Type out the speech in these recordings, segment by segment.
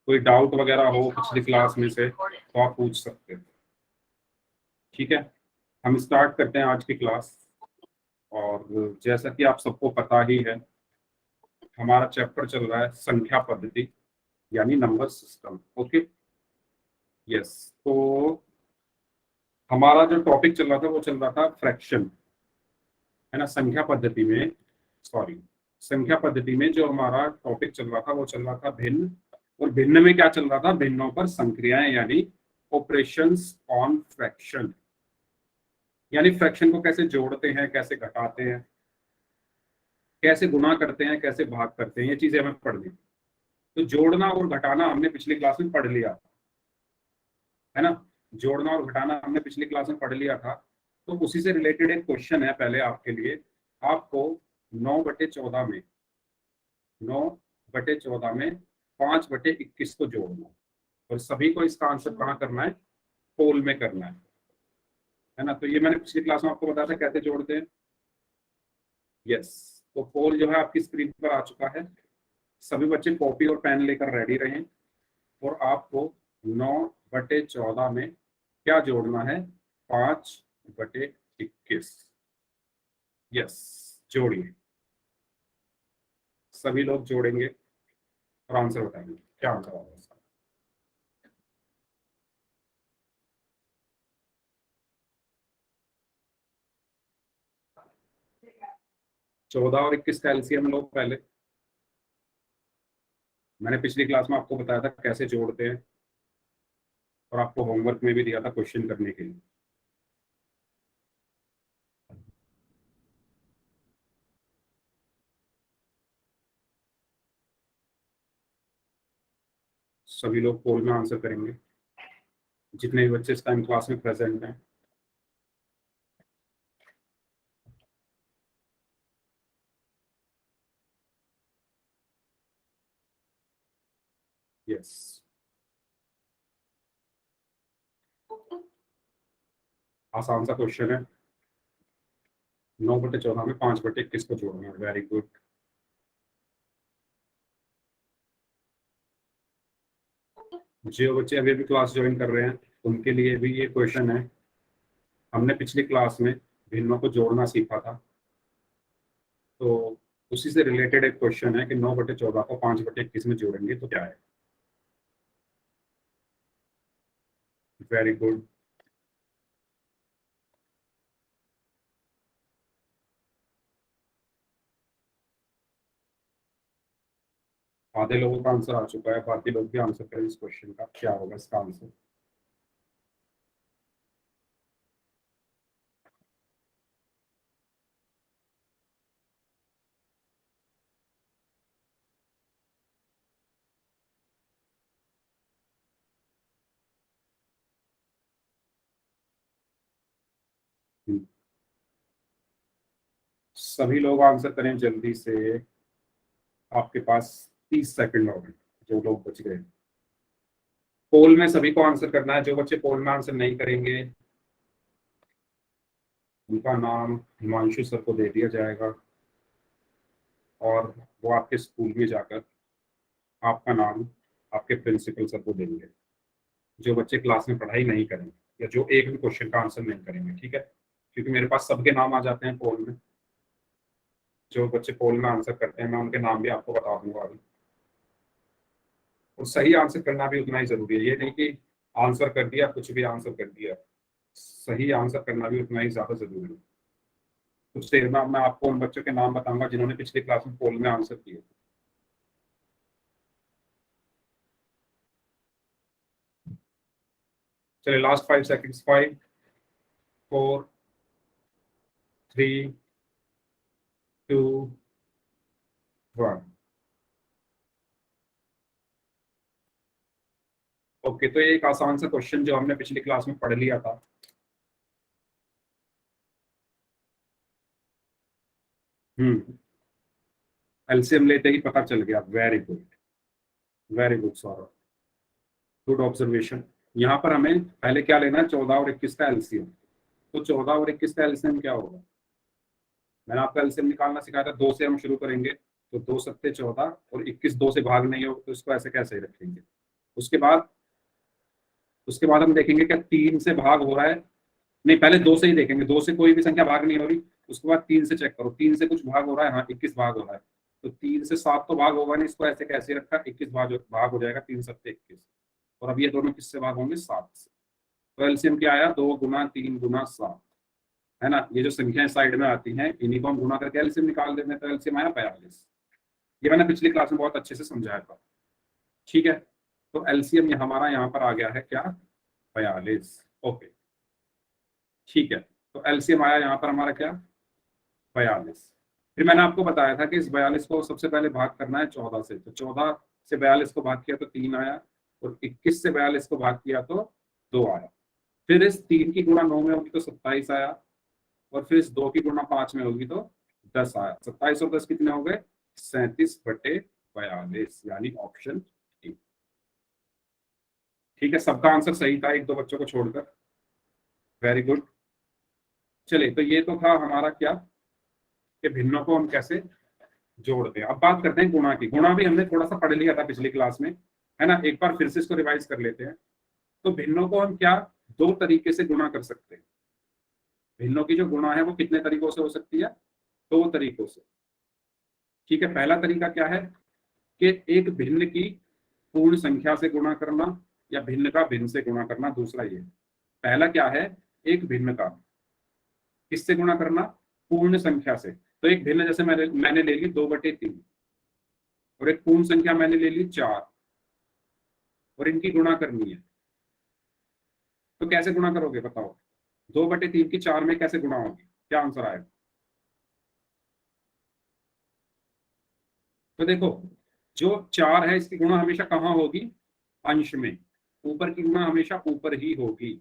कोई डाउट वगैरह हो पिछली क्लास में से तो आप पूछ सकते हैं। ठीक है, हम स्टार्ट करते हैं आज की क्लास। और जैसा कि आप सबको पता ही है, हमारा चैप्टर चल रहा है संख्या पद्धति यानी नंबर सिस्टम। Okay, yes. तो हमारा जो टॉपिक चल रहा था वो चल रहा था फ्रैक्शन, है ना। संख्या पद्धति में जो हमारा टॉपिक चल रहा था वो चल रहा था भिन्न। और भिन्न में क्या चल रहा था? भिन्नों पर संक्रियाएं यानी ऑपरेशंस ऑन फ्रैक्शन, यानी फ्रैक्शन को कैसे जोड़ते हैं, कैसे घटाते हैं, कैसे गुना करते हैं, कैसे भाग करते हैं, ये चीजें हमें पढ़नी। तो जोड़ना और घटाना हमने पिछली क्लास में पढ़ लिया, है ना। जोड़ना और घटाना हमने पिछली क्लास में पढ़ लिया था। तो उसी से रिलेटेड एक क्वेश्चन है पहले आपके लिए। आपको 9/14 में 9/14 में 5/21 को जोड़ना है। और सभी को इसका आंसर कहाँ करना है? पोल में करना है ना। तो ये मैंने पिछली क्लास में आपको बताया था कैसे जोड़ते हैं। यस, तो पोल जो है आपकी स्क्रीन पर आ चुका है। सभी बच्चे कॉपी और पेन लेकर रेडी रहें। और आपको 9/14 में क्या जोड़ना है? 5/21। यस, जोड़िए। सभी लोग जोड़ेंगे और आंसर बताएंगे क्या आंसर होगा इसका। चौदह और 21 का एलसीएम लो पहले। मैंने पिछली क्लास में आपको बताया था कैसे जोड़ते हैं, और आपको होमवर्क में भी दिया था क्वेश्चन करने के लिए। सभी लोग पोल में आंसर करेंगे, जितने भी बच्चे इस टाइम क्लास में प्रेजेंट हैं। यस, आसान सा क्वेश्चन है। 9/14 में 5/21 को जोड़ना है। Very good. जो बच्चे अभी भी क्लास ज्वाइन कर रहे हैं उनके लिए भी ये क्वेश्चन है। हमने पिछली क्लास में भिन्नों को जोड़ना सीखा था, तो उसी से रिलेटेड एक क्वेश्चन है कि 9/14 को 5/21 में जोड़ेंगे तो क्या है। Very good. आधे लोगों का आंसर आ चुका है, बाकी लोग भी आंसर करें इस क्वेश्चन का, क्या होगा इसका आंसर। सभी लोग आंसर करें जल्दी से, आपके पास 30 सेकंड हो गए। जो लोग बच गए, पोल में सभी को आंसर करना है। जो बच्चे पोल में आंसर नहीं करेंगे उनका नाम हिमांशु सर को दे दिया जाएगा, और वो आपके स्कूल में जाकर आपका नाम आपके प्रिंसिपल सर को देंगे। जो बच्चे क्लास में पढ़ाई नहीं करेंगे या जो एक भी क्वेश्चन का आंसर नहीं करेंगे, ठीक है, क्योंकि मेरे पास सबके नाम आ जाते हैं पोल में। जो बच्चे पोल में आंसर करते हैं मैं उनके नाम भी आपको बता दूंगा अभी। और सही आंसर करना भी उतना ही जरूरी है। ये नहीं कि आंसर कर दिया, कुछ भी आंसर कर दिया। सही आंसर करना भी उतना ही ज्यादा जरूरी है। कुछ देर में मैं आपको उन बच्चों के नाम बताऊंगा जिन्होंने पिछली क्लास में पोल में आंसर किए। चलिए, लास्ट 5 सेकंड्स। 5, 4, 3, 2, 1। ओके, तो ये एक आसान सा क्वेश्चन जो हमने पिछली क्लास में पढ़ लिया था। एलसीएम लेते ही पता चल गया। Very good, very good Saurabh, good observation. यहाँ पर हमें पहले क्या लेना है? 14 और 21 का एलसीएम। तो 14 और 21 का एलसीएम क्या होगा? मैंने आपको एलसीएम निकालना सिखाया था। 2 से हम शुरू करेंगे, तो 2 सत्ते 14, और 21 2 से भाग नहीं हो तो इसको ऐसे कैसे रखेंगे? उसके बाद हम देखेंगे क्या 3 से भाग हो रहा है, नहीं पहले 2 से ही देखेंगे, 2 से कोई भी संख्या भाग नहीं हो रही, उसके बाद 3 से चेक करो, 3 से कुछ भाग हो रहा है, हाँ 21 भाग हो रहा है, तो 3 से 7 तो भाग होगा नहीं, इसको ऐसे कैसे रखा, 21 भाग हो जाएगा, 3 7 21, और अब ये दोनों किससे भाग होंगे, 7 से। तो एलसीएम क्या आया, 2 गुना 3 गुना 7, है ना, ये जो संख्याएं साइड में आती हैं इन्हीं को हम गुना करके एलसीएम निकाल देते हैं, तो एलसीएम आया 42। ये मैंने पिछली क्लास में बहुत अच्छे से समझाया था, ठीक है। तो एलसीएम हमारा यहाँ पर आ गया है क्या, 42। ओके ठीक है, तो एलसीएम आया यहाँ पर हमारा क्या, 42। फिर मैंने आपको बताया था कि इस 42 को सबसे पहले भाग करना है 14 से, तो 14 से 42 को भाग किया तो 3 आया, और 21 से 42 को भाग किया तो 2 आया। फिर इस 3 की गुणा 9 में होगी तो 27 आया, और फिर इस 2 की गुणा 5 में होगी तो 10 आया। 27 और 10 कितने हो गए, 37/42, यानी ऑप्शन डी। ठीक है, सबका आंसर सही था, एक दो बच्चों को छोड़कर, वेरी गुड। चलिए, तो ये तो था हमारा क्या, कि भिन्नों को हम कैसे जोड़ते हैं। अब बात करते हैं गुणा की। गुणा भी हमने थोड़ा सा पढ़ लिया था पिछली क्लास में, है ना, एक बार फिर से इसको रिवाइज कर लेते हैं। तो भिन्नों को हम क्या, 2 तरीके से गुणा कर सकते हैं। भिन्नों की जो गुणा है वो कितने तरीकों से हो सकती है, 2 तरीकों से। ठीक है, पहला तरीका क्या है कि एक भिन्न की पूर्ण संख्या से गुणा करना, या भिन्न का भिन्न से गुणा करना। दूसरा ये, पहला क्या है, एक भिन्न का किससे गुणा करना, पूर्ण संख्या से। तो एक भिन्न जैसे मैंने ले ली 2/3, और एक पूर्ण संख्या मैंने ले ली 4, और इनकी गुणा करनी है। तो कैसे गुणा करोगे बताओ, 2/3 की 4 में कैसे गुणा होगी, क्या आंसर आएगा। तो देखो, जो 4 है इसकी गुणा हमेशा कहाँ होगी, अंश में। ऊपर की गुणा हमेशा ऊपर ही होगी।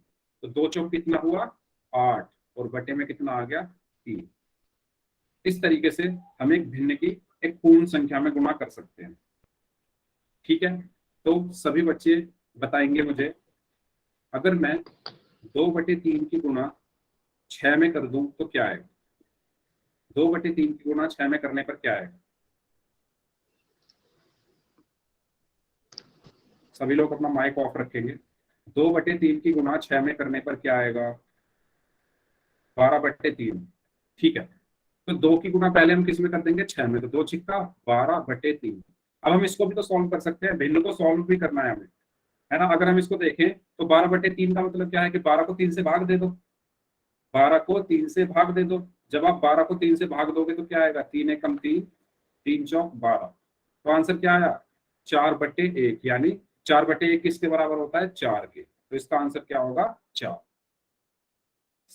तो 2 चौक कितना हुआ, 8, और बटे में कितना आ गया, 3। इस तरीके से हम एक भिन्न की एक पूर्ण संख्या में गुणा कर सकते हैं। ठीक है, तो सभी बच्चे बताएंगे मुझे, अगर मैं 2/3 की गुणा 6 में कर दूं तो क्या आएगा। 2/3 की गुणा 6 में करने पर क्या आएगा, सभी लोग अपना माइक ऑफ रखेंगे। 2/3 की गुणा 6 में करने पर क्या आएगा, 12/3। ठीक है, तो 2 की गुणा पहले हम किस में कर देंगे, 6 में, तो 2 छिक्का 12/3। अब हम इसको भी तो सॉल्व कर सकते हैं, भिन्न को सॉल्व भी करना है हमें, है ना। अगर हम इसको देखें तो 12/3 का मतलब क्या है कि 12 को 3 से भाग दे दो, 12 को 3 से भाग दे दो। जब आप 12 को 3 से भाग दोगे तो क्या आएगा, 3 एकम 3, 3 चौक 12। तो आंसर क्या आया, 4/1, यानी 4/1 किसके बराबर होता है, 4 के। तो इसका आंसर क्या होगा, 4।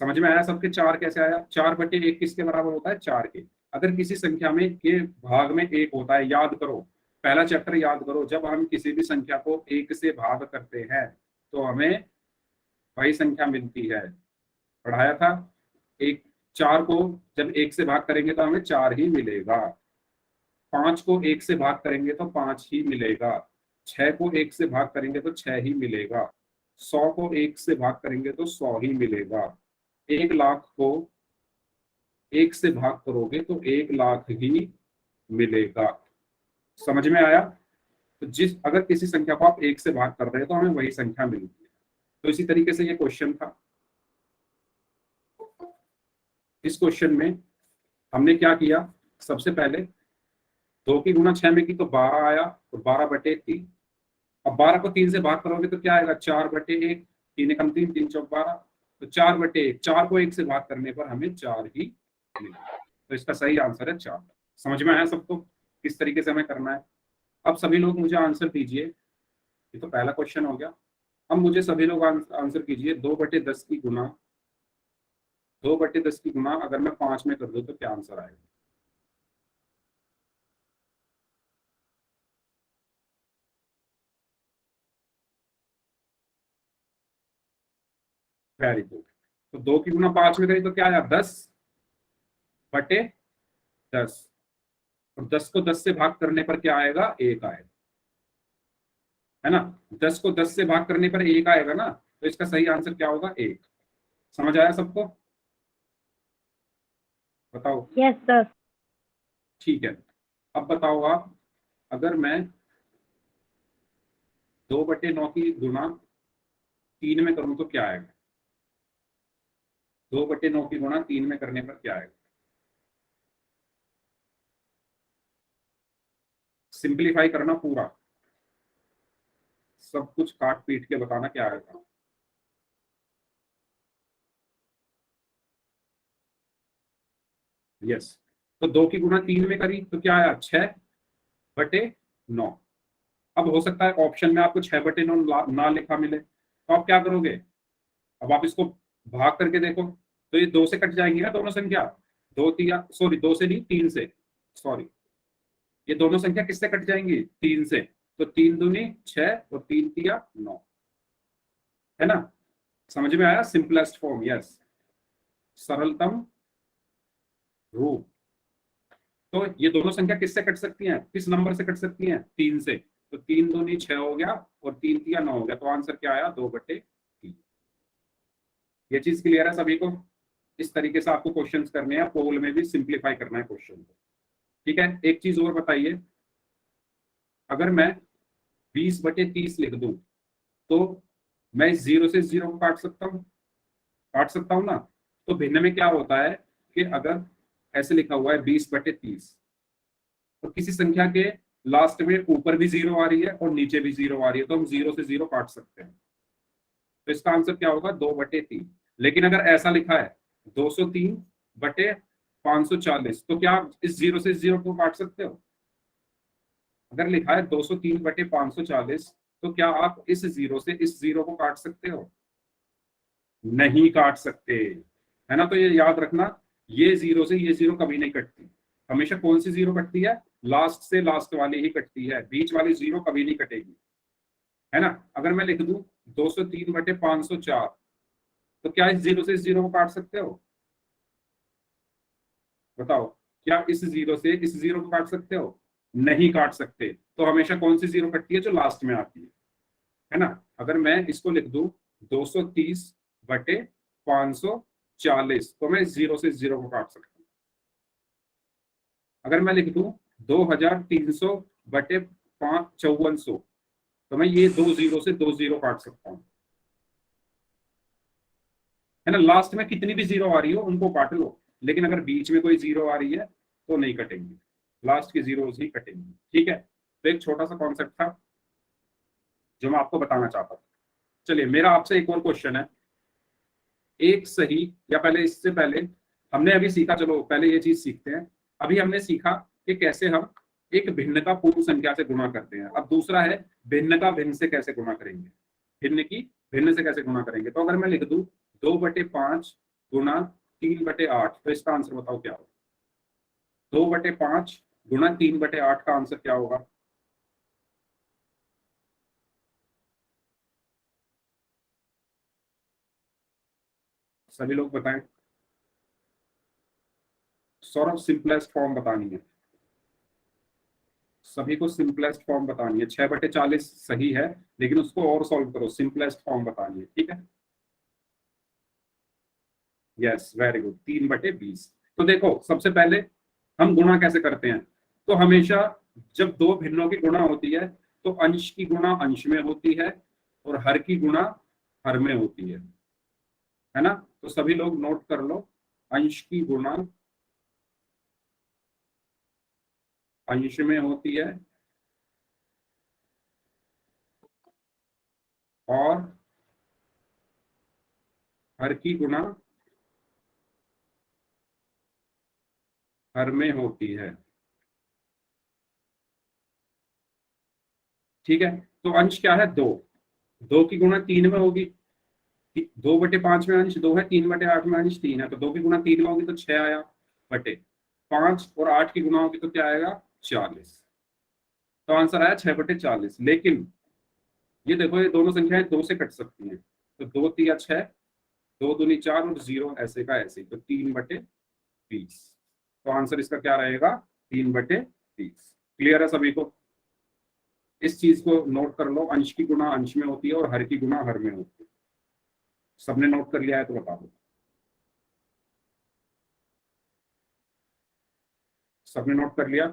समझ में आया सबके, 4 कैसे आया, 4/1 किसके बराबर होता है, 4 के। अगर किसी संख्या में के भाग में 1 होता है, याद करो, पहला चैप्टर याद करो, जब हम किसी भी संख्या को 1 से भाग करते हैं तो हमें वही संख्या मिलती है, पढ़ाया था। एक 4 को जब 1 से भाग करेंगे तो हमें 4 ही मिलेगा, 5 को 1 से भाग करेंगे तो 5 ही मिलेगा, 6 को 1 से भाग करेंगे तो 6 ही मिलेगा, 100 को 1 से भाग करेंगे तो 100 ही मिलेगा, 1 लाख को 1 से भाग करोगे तो 1 लाख ही मिलेगा। समझ में आया। तो अगर किसी संख्या को आप 1 से भाग कर रहे हैं तो हमें वही संख्या मिलती है। तो इसी तरीके से ये क्वेश्चन था। इस क्वेश्चन में हमने क्या किया, सबसे पहले 2 की गुणा 6 में की तो 12 आया, तो 12/3। अब 12 को 3 से भाग करोगे तो क्या आएगा, 4/1, 3 एकम 3, 3 चौक 12। तो 4/1, 4 को 1 से भाग करने पर हमें 4 ही मिलेगा। तो इसका सही आंसर है 4। समझ में आया सबको किस तरीके से हमें करना है। अब सभी लोग मुझे आंसर दीजिए, ये तो पहला क्वेश्चन हो गया। अब मुझे सभी लोग आंसर कीजिए, 2/10 की गुणा, 2/10 की गुणा अगर मैं 5 में कर दूं तो क्या आंसर आएगा। Very good. तो 2 की गुणा 5 में करी तो क्या आया, 10/10। और 10 को 10 से भाग करने पर क्या आएगा, 1 आएगा, है ना। 10 को 10 से भाग करने पर 1 आएगा ना, तो इसका सही आंसर क्या होगा, 1। समझ आया सबको, बताओ। Yes sir. ठीक है, अब बताओ आप, अगर मैं 2/9 की गुणा 3 में करूं तो क्या आएगा? 2/9 की गुणा 3 में करने पर क्या आएगा? सिंप्लीफाई करना पूरा, सब कुछ काट पीट के बताना क्या आएगा। यस, तो 2 की गुणा 3 में करी तो क्या आया? 6/9। अब हो सकता है ऑप्शन में आपको 6/9 ना लिखा मिले, तो आप क्या करोगे? अब आप इसको भाग करके देखो, तो ये 2 से कट जाएंगी ना दोनों संख्या। 2 तिया सॉरी 2 से नहीं 3 से, सॉरी, ये दोनों संख्या किससे कट जाएंगी? 3 से। तो 3 दूनी 6 और 3 तिया 9, है ना? समझ में आया? सिंपलेस्ट फॉर्म, यस, सरलतम रूप। तो ये दोनों संख्या किससे कट सकती हैं? किस नंबर से कट सकती हैं? 3 से। तो 3 दूनी 6 हो गया और 3 तिया 9 हो गया, तो आंसर क्या आया? 2/3। ये चीज क्लियर है सभी को? इस तरीके से आपको क्वेश्चंस करने हैं, पोल में भी सिंप्लीफाई करना है क्वेश्चन को। ठीक है, एक चीज और बताइए, अगर मैं 20/30 लिख दूं तो मैं इस 0 से 0 को काट सकता हूँ? काट सकता हूँ ना? तो भिन्न में क्या होता है कि अगर ऐसे लिखा हुआ है 20/30, तो किसी संख्या के लास्ट में ऊपर भी 0 आ रही है और नीचे भी 0 आ रही है, तो हम 0 से 0 काट सकते हैं। तो इसका आंसर क्या होगा? 2/3। लेकिन अगर ऐसा लिखा है 203/540, तो क्या आप इस 0 से 0 को काट सकते हो? अगर लिखा है 203/540, तो क्या आप इस 0 से इस 0 को काट सकते हो? नहीं काट सकते, है ना? तो ये याद रखना, ये 0 से ये 0 कभी नहीं कटती। हमेशा कौन सी 0 कटती है? लास्ट से लास्ट वाली ही कटती है, बीच वाली 0 कभी नहीं कटेगी, है ना? अगर मैं लिख दूं 203/504, तो क्या इस 0 से इस 0 को काट सकते हो? बताओ, क्या इस 0 से इस 0 को काट सकते हो? नहीं काट सकते। तो हमेशा कौन सी 0 कटती है? जो लास्ट में आती है ना? अगर मैं इसको लिख दूं 230/540, तो मैं इस 0 से इस 0 को काट सकता हूँ। अगर मैं लिख दूं 2300/5400, तो मैं ये 2 0 से 2 0 काट सकता हूँ, है ना? लास्ट में कितनी भी 0 आ रही हो उनको काट लो, लेकिन अगर बीच में कोई 0 आ रही है तो नहीं कटेंगी, लास्ट की 0 ही कटेंगी। ठीक है, तो एक छोटा सा कॉन्सेप्ट था जो मैं आपको बताना चाहता था। चलिए, मेरा आपसे एक और क्वेश्चन है। एक सही, या पहले इससे पहले हमने अभी सीखा, चलो पहले ये चीज सीखते हैं। अभी हमने सीखा कि कैसे हम एक भिन्न का पूर्ण संख्या से गुणा करते हैं। अब दूसरा है भिन्न का भिन्न से कैसे गुणा करेंगे, भिन्न की भिन्न से कैसे गुणा करेंगे। तो अगर मैं लिख दूं 2/5 गुणा 3/8, तो इसका आंसर बताओ क्या होगा? 2/5 गुणा 3/8 का आंसर क्या होगा? सभी लोग बताएं। सौरभ, सिंपलेस्ट फॉर्म बतानी है, सभी को सिंपलेस्ट फॉर्म बतानी है। 6/40 सही है, लेकिन उसको और सॉल्व करो, सिंपलेस्ट फॉर्म बतानी है। ठीक है, यस, वेरी गुड, 3/20। तो देखो, सबसे पहले हम गुणा कैसे करते हैं? तो हमेशा जब दो भिन्नों की गुणा होती है, तो अंश की गुणा अंश में होती है और हर की गुणा हर में होती है ना? तो सभी लोग नोट कर लो, अंश की गुणा अंश में होती है और हर की गुणा हर में होती है। ठीक है, तो अंश क्या है? 2। 2 की गुणा 3 में होगी। 2/5 में अंश 2 है, 3/8 में अंश 3 है, तो 2 की गुणा 3 में होगी तो 6 आया, बटे 5, और 8 की गुणा होगी तो क्या आएगा? 40। तो आंसर आया 6/40। लेकिन ये देखो, ये दोनों संख्याएं 2 से कट सकती हैं, तो 2 तिया 6, 2 दूनी 4 और 0 ऐसे का ऐसे, तो 3/20। तो आंसर इसका क्या रहेगा? 3/20। क्लियर है सभी को? इस चीज को नोट कर लो, अंश की गुणा अंश में होती है और हर की गुणा हर में होती है। सबने नोट कर लिया है तो बता दो। सबने नोट कर लिया?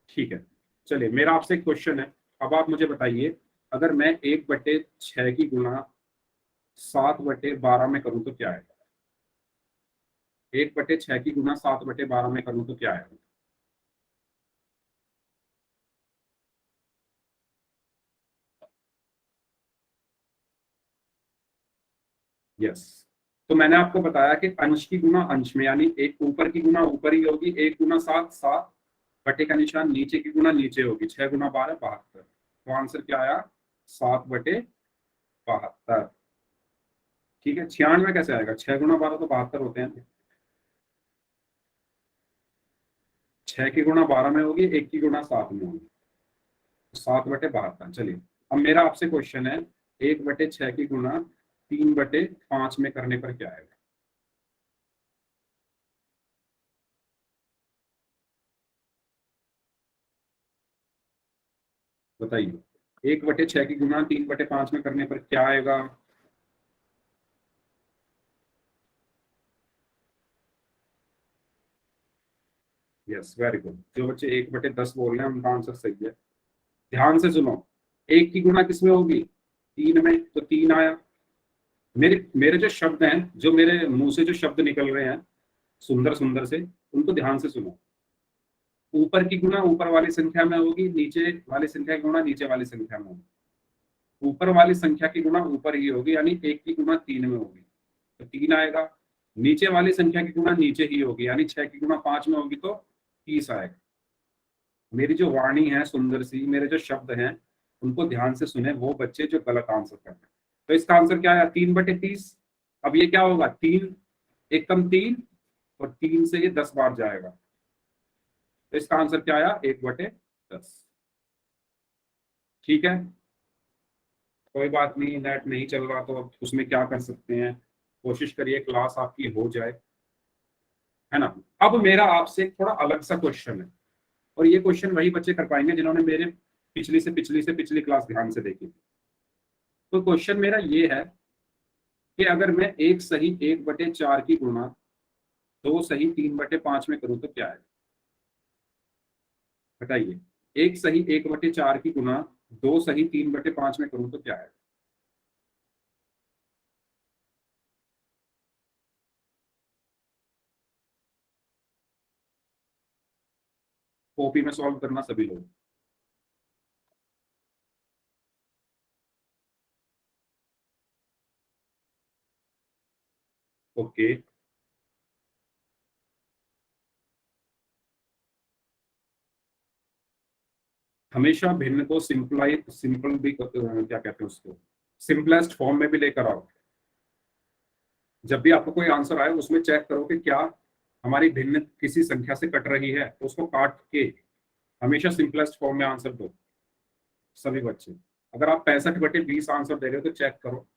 ठीक है, चलिए मेरा आपसे एक क्वेश्चन है, अब आप मुझे बताइए, अगर मैं 1/6 की गुणा 7/12 में करूं तो क्या है? 1/6 की गुणा 7/12 में करूं तो क्या है? यस, तो मैंने आपको बताया कि अंश की गुणा अंश में, यानी एक ऊपर की गुणा ऊपर ही होगी, 1 गुना 7 7, बटे का निशान नीचे की गुणा नीचे होगी, 6 गुना 12 72। तो आंसर क्या आया? 7/72। ठीक है, 96 कैसे आएगा? 6 गुना 12 तो 72 होते हैं। 6 की गुणा 12 में होगी, 1 की गुणा 7 में होगी, 7/72। चलिए, अब मेरा आपसे क्वेश्चन है, 1/6 की गुणा 3/5 में करने पर क्या आएगा? बताइए, 1/6 की गुणा 3/5 में करने पर क्या आएगा? Yes, very good. जो बच्चे 1/10 बोल रहे हैं उनका आंसर सही है। ध्यान से सुनो, 1 की गुणा किस में होगी? 3 में, तो 3 आया। मेरे मेरे जो शब्द हैं, जो मेरे मुंह से जो शब्द निकल रहे हैं सुंदर सुंदर से, उनको ध्यान से सुनो। ऊपर की गुणा ऊपर वाली संख्या में होगी, नीचे वाली संख्या की गुणा नीचे वाली संख्या में होगी। ऊपर वाली संख्या की गुणा ऊपर ही होगी, यानी 1 की गुणा 3 में होगी, तो 3 आएगा। नीचे वाली संख्या की गुणा नीचे ही होगी, यानी 6 की गुणा 5 में होगी, तो 30 आएगा। मेरी जो वाणी है सुंदर सी, मेरे जो शब्द हैं उनको ध्यान से सुने वो बच्चे जो गलत आंसर कर रहे हैं। तो इसका आंसर क्या है? 3/30। अब ये क्या होगा? 3 एक कम 3, और 3 से ये 10 बार जाएगा, तो इसका आंसर क्या आया? 1/10। ठीक है, कोई बात नहीं, नेट नहीं चल रहा तो अब उसमें क्या कर सकते हैं, कोशिश करिए क्लास आपकी हो जाए, है ना। अब मेरा आपसे एक थोड़ा अलग सा क्वेश्चन है, और ये क्वेश्चन वही बच्चे कर पाएंगे जिन्होंने मेरे पिछली क्लास ध्यान से देखी थी। तो क्वेश्चन मेरा ये है कि अगर मैं एक सही 1/4 की गुणा 2 सही 3/5 में करूं तो क्या है? बताइए, एक सही 1/4 की गुणा 2 सही 3/5 में करूं तो क्या है? कॉपी में सॉल्व करना सभी लोग। ओके, हमेशा भिन्न को सिंपल भी क्या कहते हैं उसको, सिंपलेस्ट फॉर्म में भी लेकर आओ। जब भी आपको कोई आंसर आए उसमें चेक करो कि क्या हमारी भिन्न किसी संख्या से कट रही है, तो उसको काट के हमेशा सिंपलेस्ट फॉर्म में आंसर दो सभी बच्चे। अगर आप 65/20 आंसर दे रहे हो तो चेक करो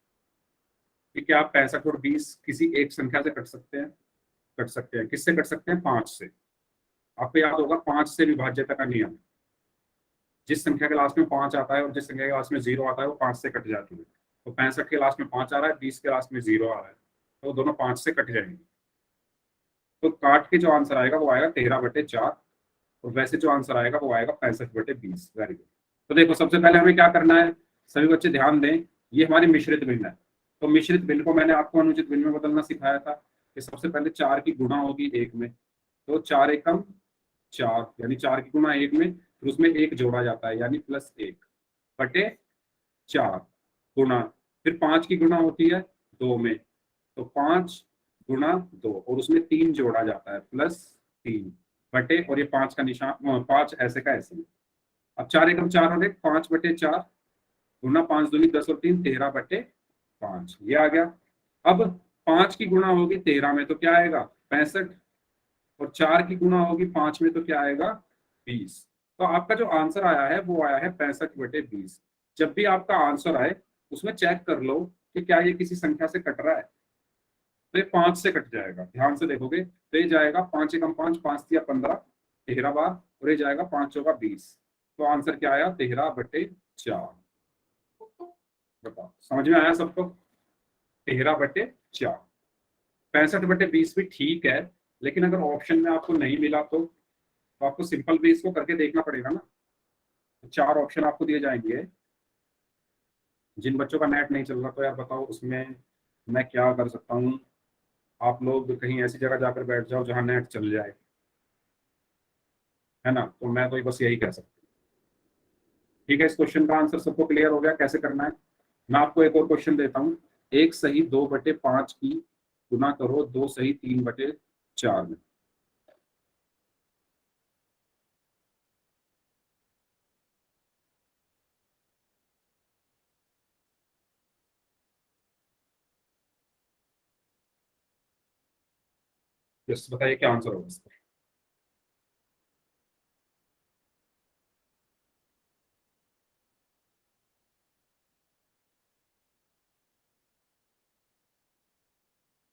कि क्या आप 65 और 20 किसी एक संख्या से कट सकते हैं। कट सकते हैं, किससे कट सकते हैं? 5 से। आपको याद होगा 5 से विभाज्यता का नियम, जिस संख्या के लास्ट में 5 आता है और जिस संख्या के लास्ट में 0 आता है वो 5 से कट जाती है। तो 65 के लास्ट में 5 आ रहा है, 20 के लास्ट में 0 आ रहा है, तो दोनों 5 से कट जाएंगे। तो काट के जो आंसर आएगा वो आएगा 13/4, और वैसे जो आंसर आएगा वो आएगा 65/20। Very good. तो देखो, सबसे पहले हमें क्या करना है, सभी बच्चे ध्यान दें, ये हमारी मिश्रित भिन्न है। तो मिश्रित भिन्न को मैंने आपको अनुचित भिन्न में बदलना सिखाया था कि सबसे पहले 4 की गुणा होगी 1 में, तो 4 एकम 4, यानी 4 की गुणा 1 में, फिर उसमें 1 जोड़ा जाता है यानी +1/4 गुणा, फिर 5 की गुणा होती है 2 में, तो 5 गुणा 2, और उसमें 3 जोड़ा जाता है +3 और ये 5 का निशान, 5 ऐसे का ऐसे। अब 4 एकम 4 और 1 5/4 गुणा 5 दूनी 10 और 3 13/5, ये आ गया। अब 5 की गुणा होगी 13 में तो क्या आएगा? 65, और 4 की गुणा होगी 5 में तो क्या आएगा? 20। तो आपका जो आंसर आया है वो आया है 65/20। जब भी आपका आंसर आए उसमें चेक कर लो कि क्या ये किसी संख्या से कट रहा है, तो ये 5 से कट जाएगा। ध्यान से देखोगे तो ये जाएगा 5 एकम 5, 5 × 15 13 बार, और ये जाएगा 5 चौका 20। तो आंसर क्या आया? 13/4। बताओ, समझ में आया सबको? 13/4। 65/20 भी ठीक है, लेकिन अगर ऑप्शन में आपको नहीं मिला तो आपको सिंपल भी इसको करके देखना पड़ेगा ना। 4 ऑप्शन आपको दिए जाएंगे। जिन बच्चों का नेट नहीं चल रहा तो यार बताओ उसमें मैं क्या कर सकता हूँ। आप लोग कहीं ऐसी जगह जाकर बैठ जाओ जहाँ नेट चल जाए, है ना। तो मैं तो बस यही कह सकता हूँ। ठीक है, इस क्वेश्चन का आंसर सबको क्लियर हो गया कैसे करना है। मैं आपको एक और क्वेश्चन देता हूँ। 1 सही 2/5 की गुना करो 2 सही 3/4 में। यस, बताइए क्या आंसर होगा इसका।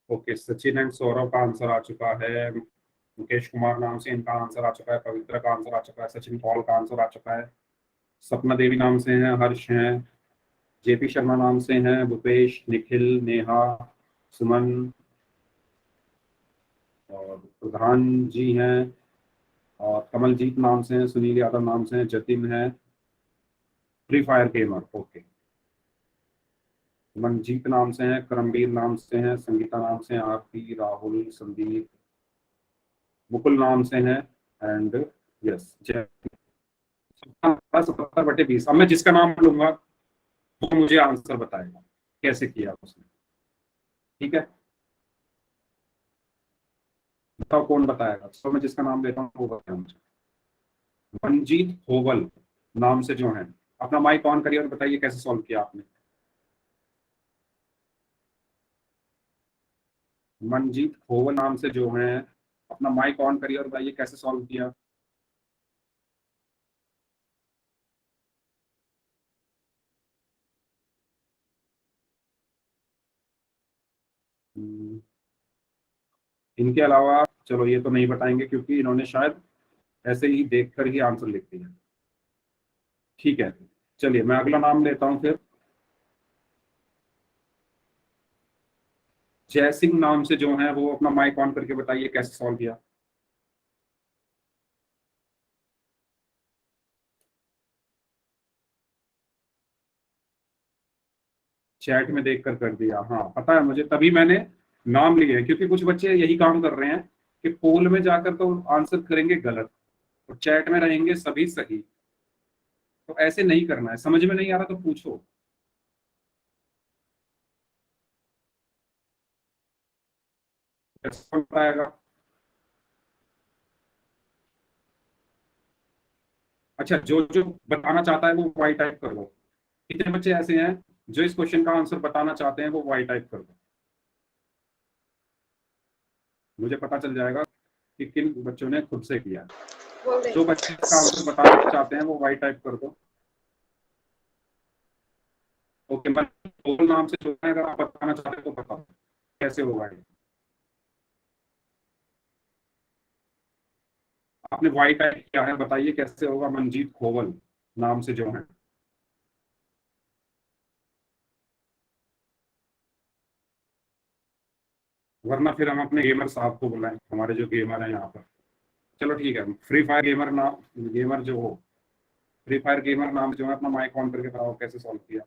ओके, सचिन एंड सौरभ का आंसर आ चुका है। मुकेश कुमार नाम से इनका आंसर आ चुका है। पवित्र का आंसर आ चुका है। सचिन पॉल का आंसर आ चुका है। सपना देवी नाम से हैं। हर्ष हैं। जेपी शर्मा नाम से हैं। भूपेश, निखिल, नेहा, सुमन और प्रधान जी हैं। और कमलजीत नाम से हैं। सुनील यादव नाम से हैं। जतिन है। Free fire gamer, okay. Manjeet नाम से हैं। करमबीर नाम से हैं। संगीता नाम से हैं। आरती, राहुल, संदीप, मुकुल नाम से हैं। एंड यस, जय। 70/20। अब मैं जिसका नाम लूंगा वो मुझे आंसर बताएगा कैसे किया उसने। ठीक है, बताओ कौन बताएगा। तो मैं जिसका नाम लेता हूँ वो बताया मुझे। मनजीत होवल नाम से जो है। अपना माइक ऑन करिए और बताइए कैसे सॉल्व किया आपने। मनजीत होवल नाम से जो है, अपना माइक ऑन करिए और बताइए कैसे सॉल्व किया। हम्म, इनके अलावा चलो ये तो नहीं बताएंगे क्योंकि इन्होंने शायद ऐसे ही देखकर ही आंसर लिख दिया। ठीक है, चलिए मैं अगला नाम लेता हूँ फिर। जय सिंह नाम से जो है वो अपना माइक ऑन करके बताइए कैसे सॉल्व किया। चैट में देखकर कर दिया, हाँ पता है मुझे, तभी मैंने नाम लिए हैं क्योंकि कुछ बच्चे यही काम कर रहे हैं कि पोल में जाकर तो आंसर करेंगे गलत और चैट में रहेंगे सभी सही। तो ऐसे नहीं करना है। समझ में नहीं आ रहा तो पूछो। कैसे समझ आएगा। अच्छा, जो जो बताना चाहता है वो वाई टाइप कर दो। कितने बच्चे ऐसे हैं जो इस क्वेश्चन का आंसर बताना चाहते हैं, वो वाई टाइप कर दो। मुझे पता चल जाएगा कि किन बच्चों ने खुद से किया। जो बच्चे इसका आंसर बताना चाहते हैं वो वाई टाइप कर दो। ओके, मैं बोल नाम से जो है, अगर आप बताना चाहते हैं तो बताओ कैसे होगा ये। आपने वाई टाइप किया है, बताइए कैसे होगा। मनजीत खोवल नाम से जो है। वरना फिर हम अपने गेमर साहब को बुलाएं, हमारे जो गेमर हैं यहाँ पर। चलो ठीक है, फ्री फायर गेमर नाम, गेमर जो हो, फ्री फायर गेमर नाम जो है, अपना माइक ऑन करके बताओ कैसे सॉल्व किया।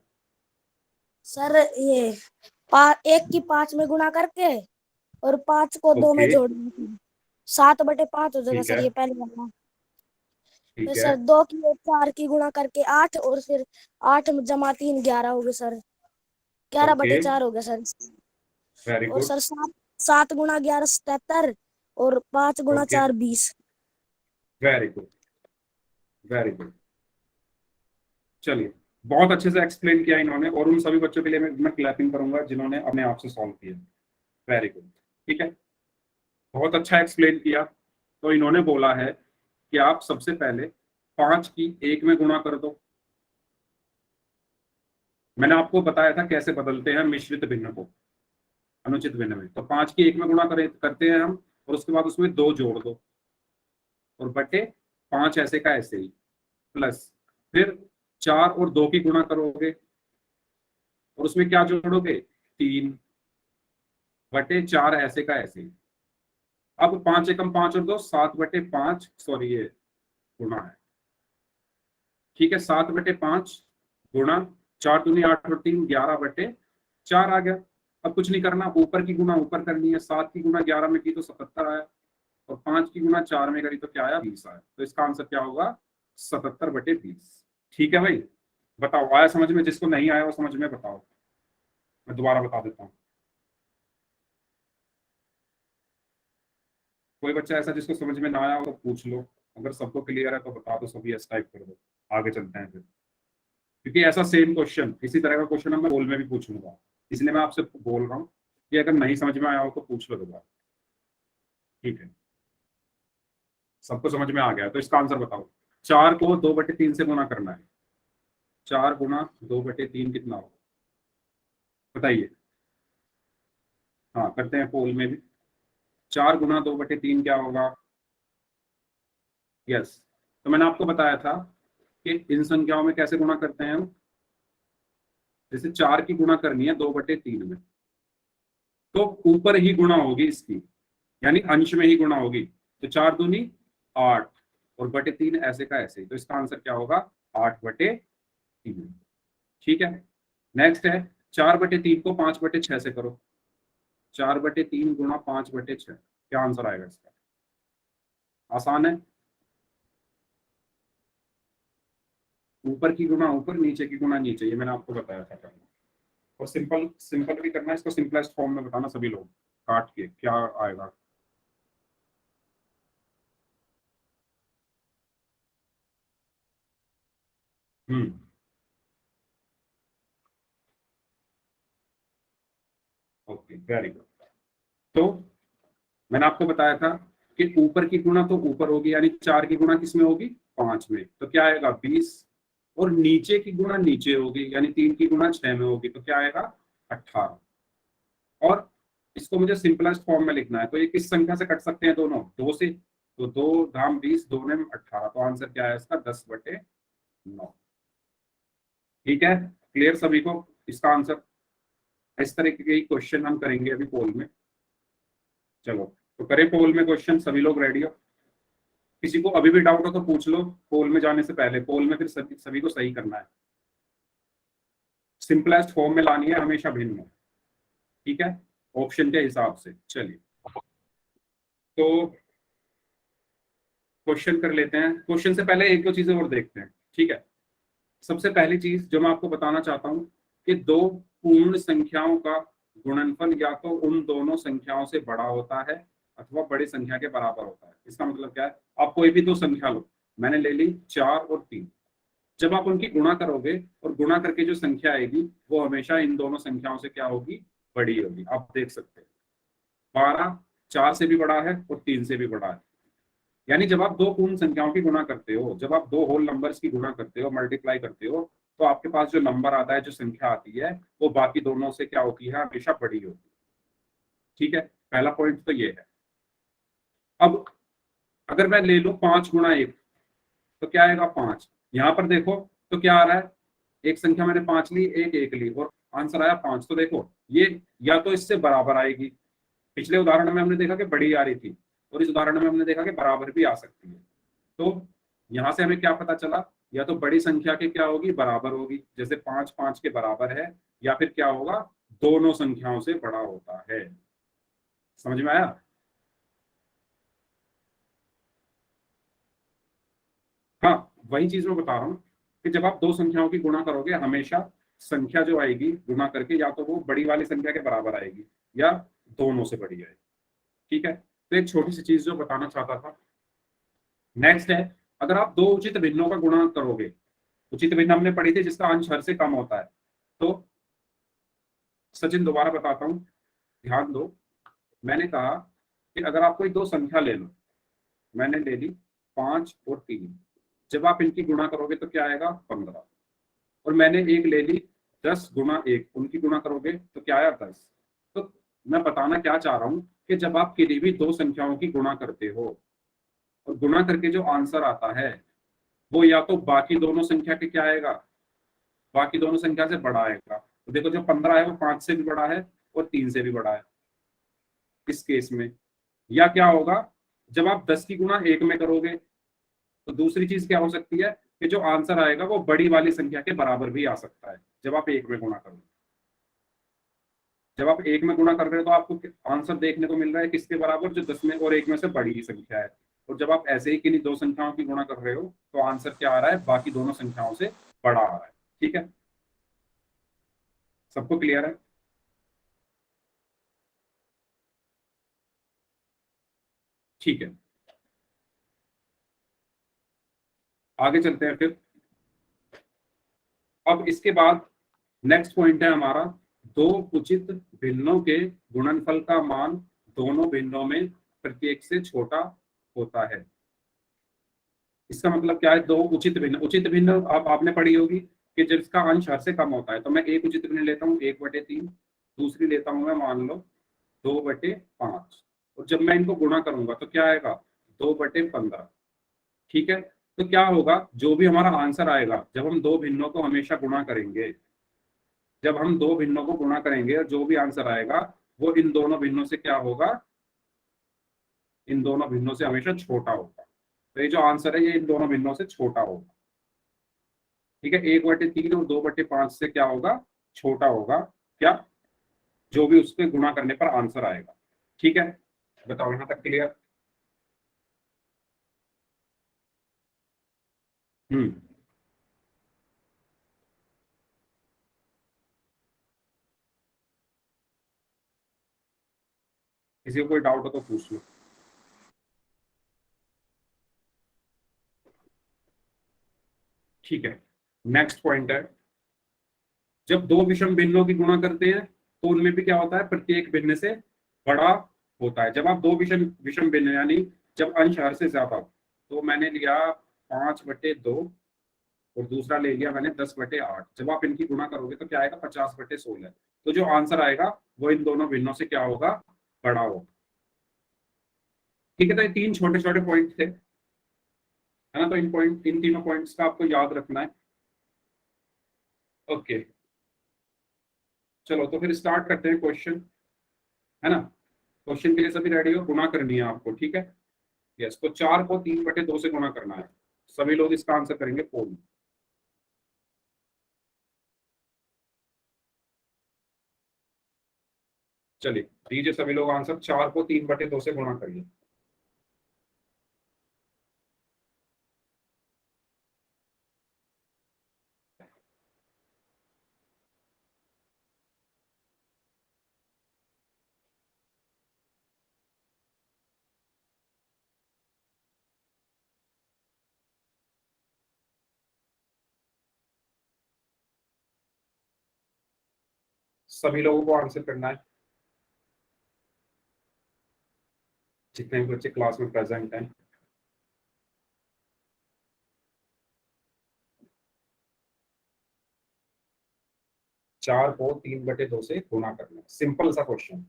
सर ये 1 की 5 में गुणा करके और 5 को 2 में ओके, जोड़ना। 7/5 हो जाएगा ठीक सर है, ये पहले वाला। फिर ठीक है, सर 2 की 4 की गुणा करके 8 और फिर 8 जमा 3 11 हो गए सर। ग्यारह ओके, बटे चार हो गया सर। वेरी और गुड, सर 7 7 गुणा 11 77 और 5 गुणा okay, 4 20। Very good, very good. चलिए, बहुत अच्छे से एक्सप्लेन किया इन्होंने और उन सभी बच्चों के लिए मैं क्लैपिंग करूंगा जिन्होंने अपने आप से सॉल्व किया। Very good. ठीक है, बहुत अच्छा एक्सप्लेन किया। तो इन्होंने बोला है कि आप सबसे पहले 5 की 1 में गुणा कर दो। मैंने आपको बताया था कैसे बदलते हैं मिश्रित भिन्न को अनुचित भिन्न में। तो 5 की 1 में गुणा करते हैं हम, और उसके बाद उसमें 2 जोड़ दो और बटे 5 ऐसे का ऐसे ही, प्लस फिर 4 और 2 की गुणा करोगे और उसमें क्या जोड़ोगे, 3/4 ऐसे का ऐसे ही। अब 5 एकम 5 और 2 7/5, सॉरी ये गुणा है। ठीक है, 7/5 गुणा 4 दूनी 8 और 3 11/4 आ गया। अब कुछ नहीं करना, ऊपर की गुणा ऊपर करनी है। 7 की गुणा 11 में की तो 77 आया, और 5 की गुणा 4 में करी तो क्या आया, 20 आया। तो इसका आंसर क्या होगा, 77/20। ठीक है भाई, बताओ आया समझ में? जिसको नहीं आया वो समझ में बताओ, मैं दोबारा बता देता हूँ। कोई बच्चा ऐसा जिसको समझ में ना आया हो तो पूछ लो, अगर सबको क्लियर है तो बता दो, सभी एस टाइप कर दो, आगे चलते हैं फिर। क्योंकि ऐसा सेम क्वेश्चन, इसी तरह का क्वेश्चन मैं पोल में भी पूछूंगा, इसलिए मैं आपसे बोल रहा हूँ कि अगर नहीं समझ में आया हो तो पूछ लो दोबारा। ठीक है, सबको समझ में आ गया तो इसका आंसर बताओ। 4 को 2/3 से गुना करना है। 4 गुना 2/3 कितना होगा, बताइए। हाँ करते हैं पोल में भी। 4 गुना 2/3 क्या होगा? यस, तो मैंने आपको बताया था कि इन संख्याओं में कैसे गुणा करते हैं हम। जैसे 4 की गुणा करनी है 2/3 में, तो ऊपर ही गुणा होगी इसकी, यानी अंश में ही गुणा होगी। तो 4 दूनी 8 और बटे 3 ऐसे का ऐसे ही, तो इसका आंसर क्या होगा, 8/3। ठीक है, नेक्स्ट है 4/3 को 5/6 से करो। 4/3 गुणा 5/6, क्या आंसर आएगा इसका? आसान है, ऊपर की गुणा ऊपर, नीचे की गुणा नीचे, ये मैंने आपको बताया था पहले। और सिंपल सिंपल भी करना है इसको, सिंपलेस्ट फॉर्म में बताना सभी लोग, काट के क्या आएगा। हम्म, ओके वेरी गुड। तो मैंने आपको बताया था कि ऊपर की गुणा तो ऊपर होगी, यानी 4 की गुणा किस में होगी, 5 में, तो क्या आएगा 20। और नीचे की गुणा नीचे होगी, यानी 3 की गुणा 6 में होगी, तो क्या आएगा 18। और इसको मुझे सिंपलेस्ट फॉर्म में लिखना है, तो ये किस संख्या से कट सकते हैं दोनों, 2 से, तो 2 धाम 20, 2 ने 18, तो आंसर क्या है इसका, 10/9। ठीक है, क्लियर सभी को इसका आंसर? इस तरह के क्वेश्चन हम करेंगे अभी पोल में। चलो तो करें पोल में क्वेश्चन, सभी लोग रेडी हो? किसी को अभी भी डाउट हो तो पूछ लो पोल में जाने से पहले, पोल में फिर सभी को सही करना है। सिंपलेस्ट फॉर्म में लानी है हमेशा भिन्न, ठीक है, ऑप्शन के हिसाब से। चलिए तो क्वेश्चन कर लेते हैं। क्वेश्चन से पहले एक दो चीजें और देखते हैं, ठीक है। सबसे पहली चीज जो मैं आपको बताना चाहता हूं कि दो पूर्ण संख्याओं का गुणनफल या तो उन दोनों संख्याओं से बड़ा होता है अथवा बड़ी संख्या के बराबर होता है। इसका मतलब क्या है, आप कोई भी दो संख्या लो, मैंने ले ली 4 और 3, जब आप उनकी गुणा करोगे और गुणा करके जो संख्या आएगी वो हमेशा इन दोनों संख्याओं से क्या होगी, बड़ी होगी। आप देख सकते हैं 12 4 से भी बड़ा है और 3 से भी बड़ा है। यानी जब आप दो पूर्ण संख्याओं की गुणा करते हो, जब आप दो होल नंबर्स की गुणा करते हो, मल्टीप्लाई करते हो, तो आपके पास जो नंबर आता है, जो संख्या आती है, वो बाकी दोनों से क्या होती है, हमेशा बड़ी होती है। ठीक है, पहला पॉइंट तो ये है। अब अगर मैं ले लूं 5 × 1, तो क्या आएगा 5। यहां पर देखो तो क्या आ रहा है, एक संख्या मैंने 5 ली, एक 1 ली और आंसर आया 5। तो देखो ये या तो इससे बराबर आएगी, पिछले उदाहरण में हमने देखा कि बड़ी आ रही थी, और इस उदाहरण में हमने देखा कि बराबर भी आ सकती है। तो यहां से हमें क्या पता चला, या तो बड़ी संख्या के क्या होगी, बराबर होगी, जैसे 5 5 के बराबर है, या फिर क्या होगा, दोनों संख्याओं से बड़ा होता है। समझ में आया? हाँ, वही चीज मैं बता रहा हूँ कि जब आप दो संख्याओं की गुणा करोगे, हमेशा संख्या जो आएगी गुणा करके, या तो वो बड़ी वाली संख्या के बराबर आएगी या दोनों से बड़ी आएगी। ठीक है, तो एक छोटी सी चीज जो बताना चाहता था। नेक्स्ट है, अगर आप दो उचित भिन्नों का गुणा करोगे, उचित भिन्न हमने पढ़ी थी जिसका अंश हर से कम होता है। तो सचिन दोबारा बताता हूँ, ध्यान दो। मैंने कहा कि अगर आप कोई दो संख्या ले लो, मैंने ले ली 5 और 3, जब आप इनकी गुणा करोगे तो क्या आएगा, 15। और मैंने एक ले ली 10 × 1, उनकी गुणा करोगे तो क्या आया, 10। तो मैं बताना क्या चाह रहा हूँ कि जब आप किसी भी दो संख्याओं की गुणा करते हो और गुणा करके जो आंसर आता है वो या तो बाकी दोनों संख्या के क्या आएगा, बाकी दोनों संख्या से बड़ा आएगा। तो देखो जो 15 है वो 5 से भी बड़ा है और 3 से भी बड़ा है इस केस में। या क्या होगा, जब आप 10 की गुणा 1 में करोगे, तो दूसरी चीज क्या हो सकती है कि जो आंसर आएगा वो बड़ी वाली संख्या के बराबर भी आ सकता है जब आप एक में गुणा करोगे। जब आप एक में गुणा कर रहे हो तो आपको आंसर देखने को मिल रहा है किसके बराबर, जो 10 में और एक में से बड़ी ही संख्या है। और जब आप ऐसे ही किन्हीं दो संख्याओं की गुणा कर रहे हो तो आंसर क्या आ रहा है, बाकी दोनों संख्याओं से बड़ा आ रहा है। ठीक है, सबको क्लियर है? ठीक है, आगे चलते हैं फिर। अब इसके बाद नेक्स्ट पॉइंट है हमारा, दो उचित भिन्नों के गुणनफल का मान दोनों भिन्नों में प्रत्येक से छोटा होता है। इसका मतलब क्या है, दो उचित भिन्न। उचित भिन्न आप आपने पढ़ी होगी कि जब इसका अंश हर से कम होता है तो मैं एक उचित भिन्न लेता हूँ 1/3, दूसरी लेता हूँ मैं मान लो 2/5, और जब मैं इनको गुणा करूंगा तो क्या आएगा, 2/15। ठीक है, तो क्या होगा, जो भी हमारा आंसर आएगा जब हम दो भिन्नों को हमेशा गुणा करेंगे, जब हम दो भिन्नों को गुणा करेंगे और जो भी आंसर आएगा वो इन दोनों भिन्नों से क्या होगा, इन दोनों भिन्नों से हमेशा छोटा होगा। तो ये जो आंसर है ये इन दोनों भिन्नों से छोटा होगा। ठीक है, 1/3 और 2/5 से क्या होगा, छोटा होगा क्या, जो भी उसके गुणा करने पर आंसर आएगा। ठीक है, बताओ यहां तक क्लियर? हम्म, किसी को कोई डाउट हो तो पूछ लो। ठीक है, नेक्स्ट पॉइंट है, जब दो विषम भिन्नों की गुणा करते हैं तो उनमें भी क्या होता है, प्रत्येक भिन्न से बड़ा होता है। जब आप दो विषम विषम भिन्न यानी जब अंश हर से ज्यादा, तो मैंने लिया 5/2 और दूसरा ले लिया मैंने 10/8, जब आप इनकी गुणा करोगे तो क्या आएगा, 50/16। तो जो आंसर आएगा वो इन दोनों भिन्नों से क्या होगा, बड़ा होगा। ठीक है, तो ये तीन छोटे छोटे पॉइंट थे, है ना। तो इन तीनों पॉइंट्स का आपको याद रखना है। ओके, चलो तो फिर स्टार्ट करते हैं क्वेश्चन, है ना। क्वेश्चन के लिए सभी रेडी हो, गुणा करनी है आपको, ठीक है। यस, तो 4 को 3/2 से गुणा करना है। सभी लोग इसका आंसर करेंगे पोल। चलिए दीजिए सभी लोग आंसर, 4 को 3/2 से गुणा करिए। सभी लोगों को आंसर करना है, जितने भी बच्चे क्लास में प्रेजेंट हैं। 4 को 3/2 से गुणा करना है, सिंपल सा क्वेश्चन।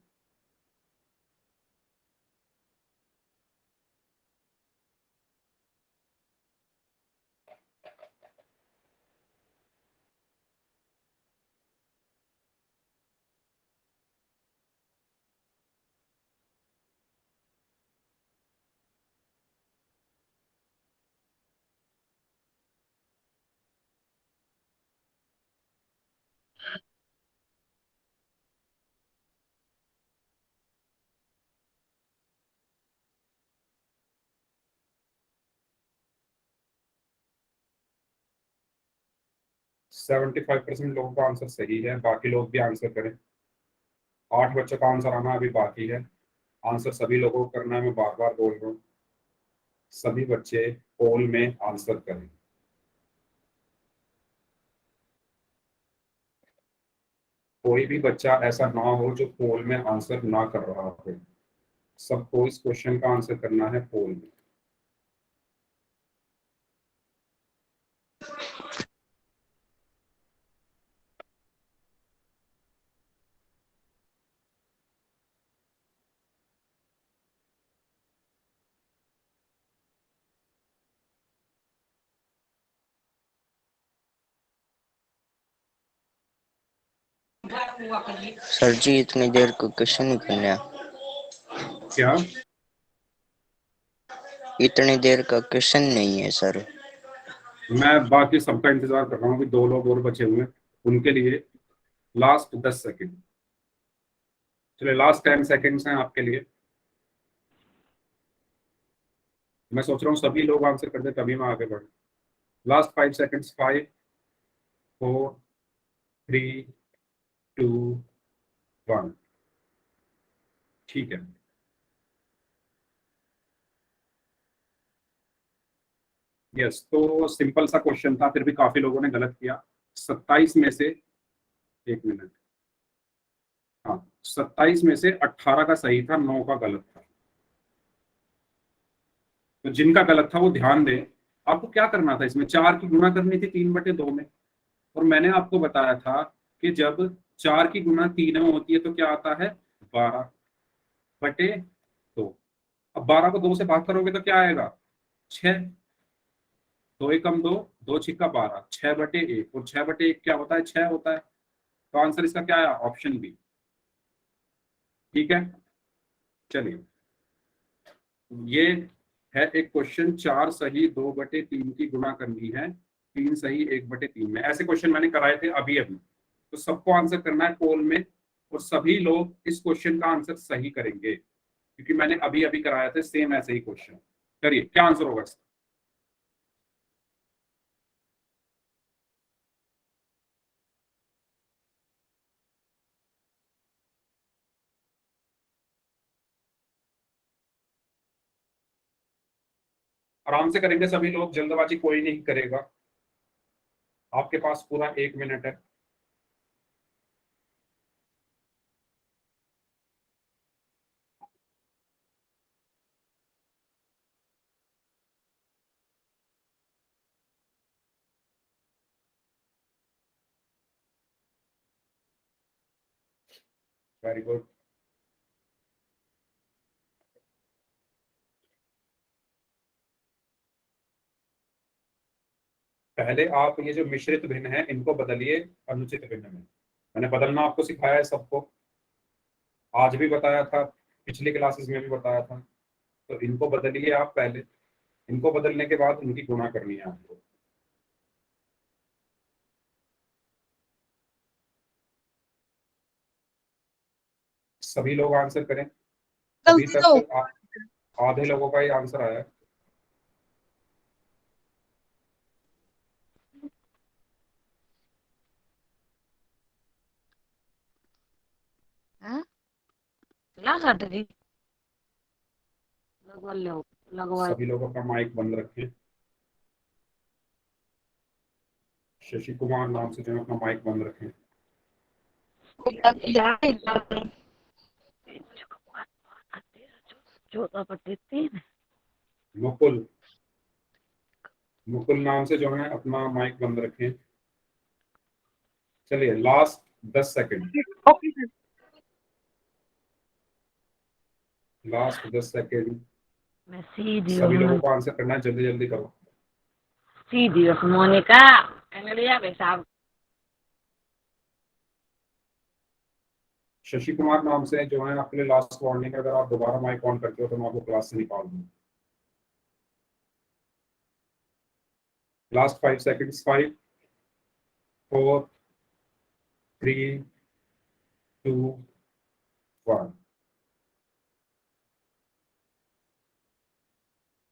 75% लोगों का आंसर सही है, बाकी लोग भी आंसर करें। 8 बच्चों का आंसर आना अभी बाकी है। आंसर सभी लोगों को करना है, मैं बार बार बोल रहा हूँ, सभी बच्चे पोल में आंसर करें। कोई भी बच्चा ऐसा ना हो जो पोल में आंसर ना कर रहा हो। सबको इस क्वेश्चन का आंसर करना है पोल में। सर जी इतनी देर को क्वेश्चन ही करना है। क्या? इतनी देर का क्वेश्चन नहीं है सर। मैं बाकी सबका इंतजार कर रहा हूँ, अभी 2 लोग और बचे हुए हैं, उनके लिए लास्ट 10 सेकेंड। चलिए लास्ट 10 सेकेंड्स हैं आपके लिए। मैं सोच रहा हूँ सभी लोग आंसर कर दे तभी मैं आगे बढ़ूँ। Last 5 seconds. 5 4 3 2 1। ठीक है। यस, तो सिंपल सा क्वेश्चन था, फिर भी काफी लोगों ने गलत किया। 27 में से, 1 मिनट, हाँ 27 में से 18 का सही था, 9 का गलत था। तो जिनका गलत था वो ध्यान दें। आपको क्या करना था इसमें, 4 की गुणा करनी थी 3/2 में। और मैंने आपको बताया था कि जब 4 की गुणा 3 में होती है तो क्या आता है, 12/2। अब 12 को 2 से भाग करोगे तो क्या आएगा, 6। 2 एकम 2, 2 छिक्का 12, 6/1। और 6/1 क्या होता है, 6 होता है। तो आंसर इसका क्या है, ऑप्शन बी। ठीक है, चलिए ये है एक क्वेश्चन, 4 सही 2/3 की गुणा करनी है 3 सही 1/3 में। ऐसे क्वेश्चन मैंने कराए थे अभी अभी। तो सबको आंसर करना है पोल में, और सभी लोग इस क्वेश्चन का आंसर सही करेंगे, क्योंकि मैंने अभी अभी कराया था सेम ऐसे ही क्वेश्चन। करिए, क्या आंसर होगा इसका। आराम से करेंगे सभी लोग, जल्दबाजी कोई नहीं करेगा। आपके पास पूरा 1 मिनट है। Very good. पहले आप ये जो मिश्रित भिन्न है इनको बदलिए अनुचित भिन्न में। मैंने बदलना आपको सिखाया है सबको, आज भी बताया था, पिछली क्लासेस में भी बताया था। तो इनको बदलिए आप पहले, इनको बदलने के बाद इनकी गुणा करनी है आपको। सभी लोग आंसर करें। अभी तक आधे लोगों का ही आंसर आया है। हाँ? ला काट दी लगवा लो लगवा सभी लोग अपना माइक बंद रखें। शशि कुमार नाम से जो है अपना माइक बंद रखें। चौथा पट्टी 3। मुकुल, मुकुल नाम से जो है अपना माइक बंद रखें। चलिए लास्ट 10 सेकंड, लास्ट 10 सेकंड। मैं सीधी सभी लोगों को आंसर करना है, जल्दी जल्दी करो। सीधी मोनिका एंगलिया पेशाब शशि कुमार नाम से जो है आपके लिए लास्ट वार्निंग, अगर आप दोबारा माइक ऑन करते हो तो मैं आपको क्लास से निकाल दूंगा। Last 5 seconds. 5 4 3 2 1।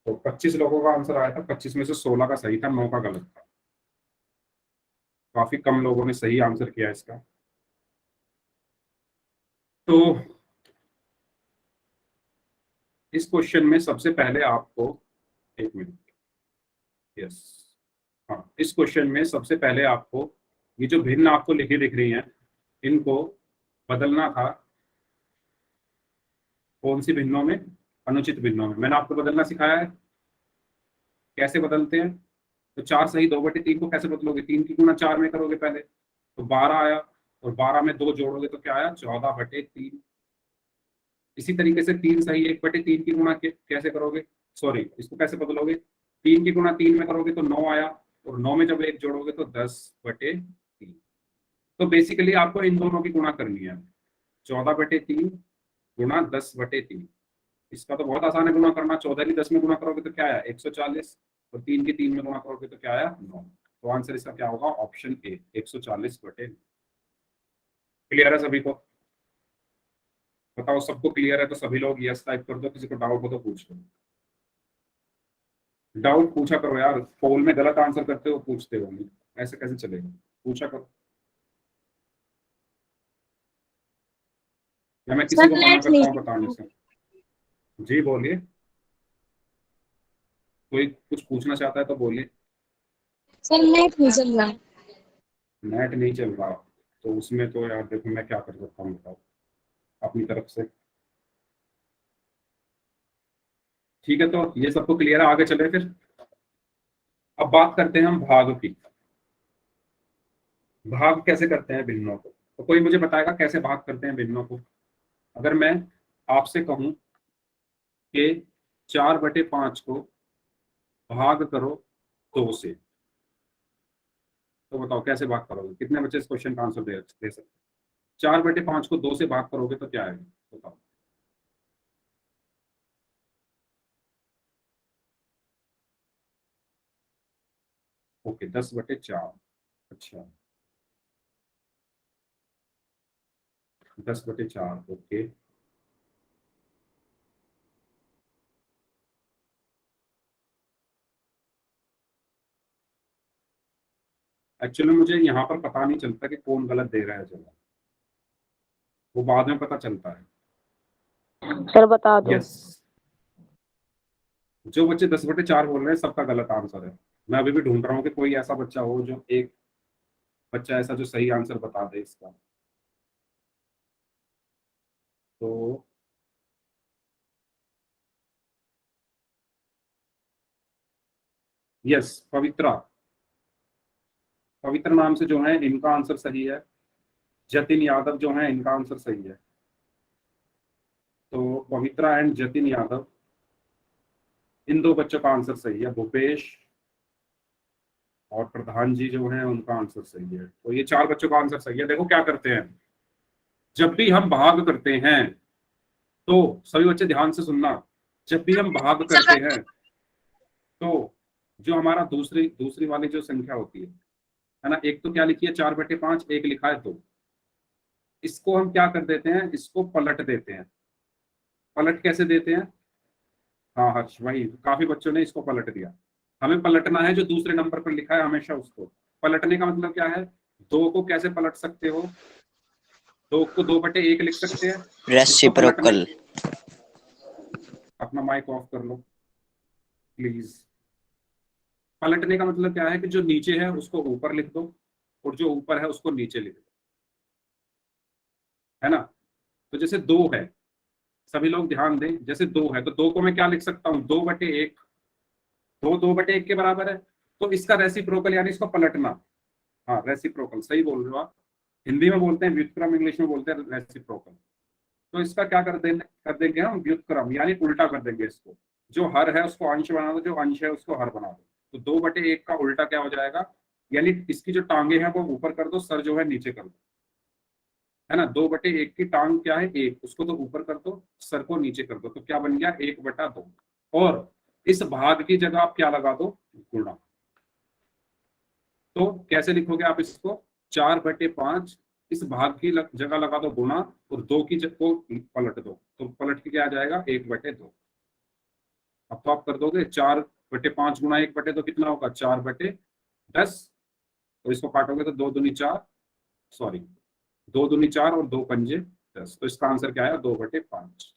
तो 25 लोगों का आंसर आया था, 25 में से 16 का सही था, 9 का गलत था। काफी कम लोगों ने सही आंसर किया इसका। तो इस क्वेश्चन में सबसे पहले आपको, 1 मिनट, यस, हाँ इस क्वेश्चन में सबसे पहले आपको ये जो भिन्न आपको लिखी दिख रही हैं इनको बदलना था। कौन सी भिन्नों में, अनुचित भिन्नों में। मैंने आपको बदलना सिखाया है, कैसे बदलते हैं। तो 4 सही 2/3 को कैसे बदलोगे, 3 की गुणा 4 में करोगे पहले, तो 12 आया, और 12 में 2 जोड़ोगे तो क्या आया, 14/3। इसी तरीके से 3 सही 1/3 की गुणा कैसे करोगे, सॉरी इसको कैसे बदलोगे, 3 की गुणा 3 में करोगे तो 9 आया, और 9 में जब 1 जोड़ोगे तो 10/3। तो बेसिकली आपको इन दोनों की गुणा करनी है, 14/3 गुणा 10/3। इसका तो बहुत आसान है गुणा करना, 14 की 10 में गुणा करोगे तो क्या आया, 140, और 3 के 3 में गुणा करोगे तो क्या आया 9। तो आंसर इसका क्या होगा ऑप्शन ए 140/9। क्लियर है सभी को? बताओ सबको क्लियर है तो सभी लोग यस टाइप कर दो, किसी को डाउट हो तो पूछ लो। डाउट पूछा करो यार, पोल में गलत आंसर करते हो पूछते हो नहीं, ऐसे कैसे चलेगा, पूछा करो। या मैं किसी सर को मना नेट करता नहीं हूँ बताने से? जी बोलिए, कोई कुछ पूछना चाहता है तो बोलिए। सर नेट नहीं चल रहा। नेट नहीं चल रहा तो उसमें तो यार देखो मैं क्या कर सकता हूँ, बताओ अपनी तरफ से। ठीक है, तो ये सबको क्लियर है, आगे चले फिर। अब बात करते हैं हम भाग की। भाग कैसे करते हैं भिन्नों को, तो कोई मुझे बताएगा कैसे भाग करते हैं भिन्नों को? अगर मैं आपसे कहूं कि 4/5 को भाग करो 2 से, तो बताओ कैसे भाग करोगे? कितने बच्चे इस क्वेश्चन का आंसर दे सकते? 4/5 को 2 से भाग करोगे तो क्या आएगा बताओ? ओके 10/4। अच्छा 10/4 ओके। एक्चुअली मुझे यहाँ पर पता नहीं चलता कि कौन गलत दे रहा है जवाब, वो बाद में पता चलता है। सर बता दो। यस, जो बच्चे 10/4 बोल रहे हैं सबका गलत आंसर है। मैं अभी भी ढूंढ रहा हूँ कि कोई ऐसा बच्चा हो, जो एक बच्चा ऐसा जो सही आंसर बता दे इसका। तो यस, पवित्रा, पवित्र नाम से जो है इनका आंसर सही है। जतिन यादव जो है इनका आंसर सही है। तो पवित्रा एंड जतिन यादव, इन 2 बच्चों का आंसर सही है। भूपेश और प्रधान जी जो है उनका आंसर सही है। तो ये 4 बच्चों का आंसर सही है। देखो क्या करते हैं, जब भी हम भाग करते हैं तो सभी बच्चे ध्यान से सुनना, जब भी हम भाग करते हैं तो जो हमारा दूसरी दूसरी वाली जो संख्या होती है ना, एक तो क्या लिखी है 4/5, एक लिखा है 2। इसको हम क्या कर देते हैं, इसको पलट देते हैं। पलट कैसे देते हैं? हाँ हर्ष, वही काफी बच्चों ने इसको पलट दिया। हमें पलटना है जो दूसरे नंबर पर लिखा है हमेशा उसको। पलटने का मतलब क्या है? 2 को कैसे पलट सकते हो? 2 को 2/1 लिख सकते हैं। इसको पलटने, रेसिप्रोकल। अपना माइक ऑफ कर लो प्लीज। पलटने का मतलब क्या है कि जो नीचे है उसको ऊपर लिख दो और जो ऊपर है उसको नीचे लिख दो, है ना? तो जैसे 2 है, सभी लोग ध्यान दें, जैसे 2 है तो 2 को मैं क्या लिख सकता हूँ 2/1। 2/1 के बराबर है, तो इसका रेसिप्रोकल यानी इसको पलटना। हाँ रेसिप्रोकल, सही बोल रहे हो आप। हिंदी में बोलते हैं व्युत्क्रम, इंग्लिश में बोलते हैं रेसिप्रोकल। तो इसका क्या कर देंगे हम व्युत्क्रम, यानी उल्टा कर देंगे इसको। जो हर है उसको अंश बना दो, जो अंश है उसको हर बना दो। तो 2/1 का उल्टा क्या हो जाएगा, यानी इसकी जो टांगे हैं वो ऊपर कर दो, सर जो है नीचे कर दो, है ना? 2/1 की टांग क्या है 1, उसको तो ऊपर कर दो, सर को नीचे कर दो, तो क्या बन गया 1/2। और इस भाग की जगह आप क्या लगा दो, गुणा। तो कैसे लिखोगे आप इसको, 4/5 इस भाग की जगह लगा दो गुणा, और 2 की जगह को पलट दो, तो पलट के क्या आ जाएगा 1/2। अब तो आप कर दोगे 4/5 गुणा 1/2 कितना होगा 4/10। तो इसको काटोगे तो 2 दूनी 4, सॉरी 2 दूनी 4 और 2 पंजे 10। तो इसका आंसर क्या आया 2/5।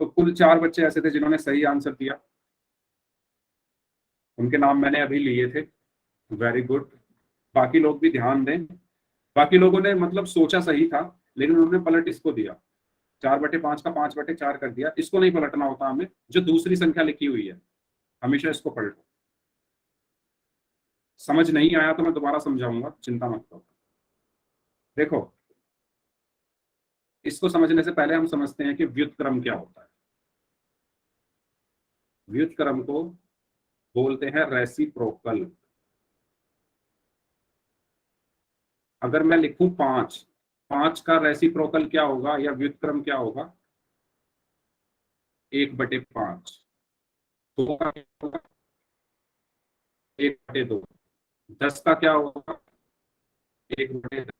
तो कुल 4 बच्चे ऐसे थे जिन्होंने सही आंसर दिया, उनके नाम मैंने अभी लिए थे। Very good. बाकी लोग भी ध्यान दें, बाकी लोगों ने मतलब सोचा सही था लेकिन उन्होंने पलट इसको दिया, 4/5 का 5/4 कर दिया। इसको नहीं पलटना होता हमें, जो दूसरी संख्या लिखी हुई है हमेशा इसको पलटो। समझ नहीं आया तो मैं दोबारा समझाऊंगा, चिंता मत करो। देखो, इसको समझने से पहले हम समझते हैं कि व्युत्क्रम क्या होता है। व्युत्क्रम को बोलते हैं रेसिप्रोकल। अगर मैं लिखूं 5, 5 का रेसिप्रोकल क्या होगा या व्युत्क्रम क्या होगा, 1/5। 2 का क्या होगा 1/2। 10 का क्या होगा? 1/10।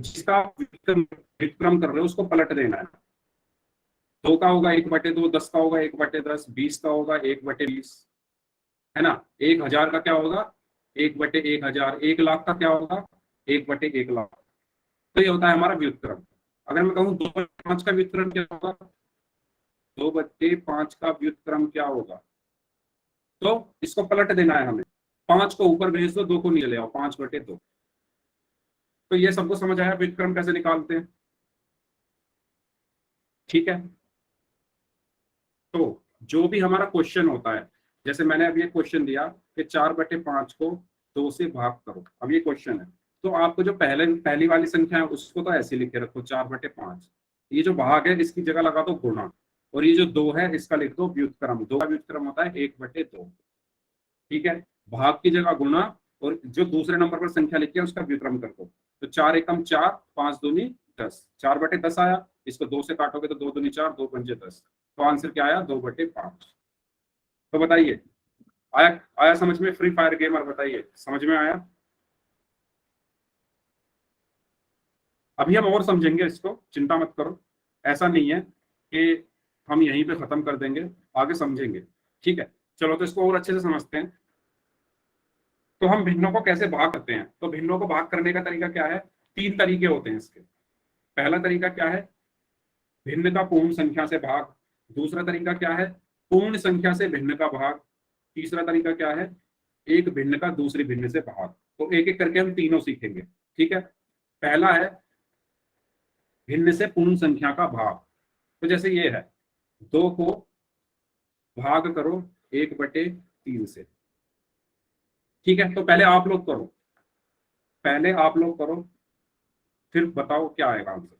जिसका आप व्युत्क्रम कर रहे हो उसको पलट देना है। 2 का होगा 1/2, 10 का होगा 1/10, 20 का होगा 1/20, है ना। 1000 का क्या होगा? 1/1000। 1,00,000 का क्या होगा? 1/1,00,000। तो ये होता है हमारा व्युत्क्रम। अगर मैं कहूँ 2/5 का व्युत्क्रम क्या होगा? 2/5 का व्युत्क्रम क्या होगा? तो इसको पलट देना है हमें। 5 को ऊपर भेज दो, 2 को नीचे ले आओ, 5/2। तो ये सबको समझ आया व्युत्क्रम कैसे निकालते हैं? ठीक है। तो जो भी हमारा क्वेश्चन होता है, जैसे मैंने अभी एक क्वेश्चन दिया कि 4/5 को 2 से भाग करो, अब ये क्वेश्चन है। तो आपको जो पहली वाली संख्या है उसको तो ऐसे लिख के रखो 4/5। ये जो भाग है इसकी जगह लगा दो गुणा, और ये जो 2 है इसका लिख दो व्युत्क्रम। 2 का व्युत्क्रम होता है 1/2। ठीक है। भाग की जगह गुणा, और जो दूसरे नंबर पर संख्या लिखी है उसका व्युत्क्रम कर दो। तो 4 एकम 4, 5 दूनी 10, 4/10 आया। इसको 2 से काटोगे तो 2 दूनी 4, 2 पंजे 10। तो आंसर क्या आया? 2/5। तो बताइए, आया आया समझ में? फ्री फायर गेमर बताइए, समझ में आया? अभी हम और समझेंगे इसको, चिंता मत करो। ऐसा नहीं है कि हम यहीं पे खत्म कर देंगे, आगे समझेंगे। ठीक है, चलो तो इसको और अच्छे से समझते हैं। तो हम भिन्नों को कैसे भाग करते हैं? तो भिन्नों को भाग करने का तरीका क्या है? 3 तरीके होते हैं इसके। पहला तरीका क्या है? भिन्न का पूर्ण संख्या से भाग। दूसरा तरीका क्या है? पूर्ण संख्या से भिन्न का भाग। तीसरा तरीका क्या है? एक भिन्न का दूसरी भिन्न से भाग। तो एक एक करके हम तीनों सीखेंगे। ठीक है। पहला है भिन्न से पूर्ण संख्या का भाग। तो जैसे ये है, 2 को भाग करो 1/3 से। ठीक है, तो पहले आप लोग करो, पहले आप लोग करो, फिर बताओ क्या आएगा आंसर।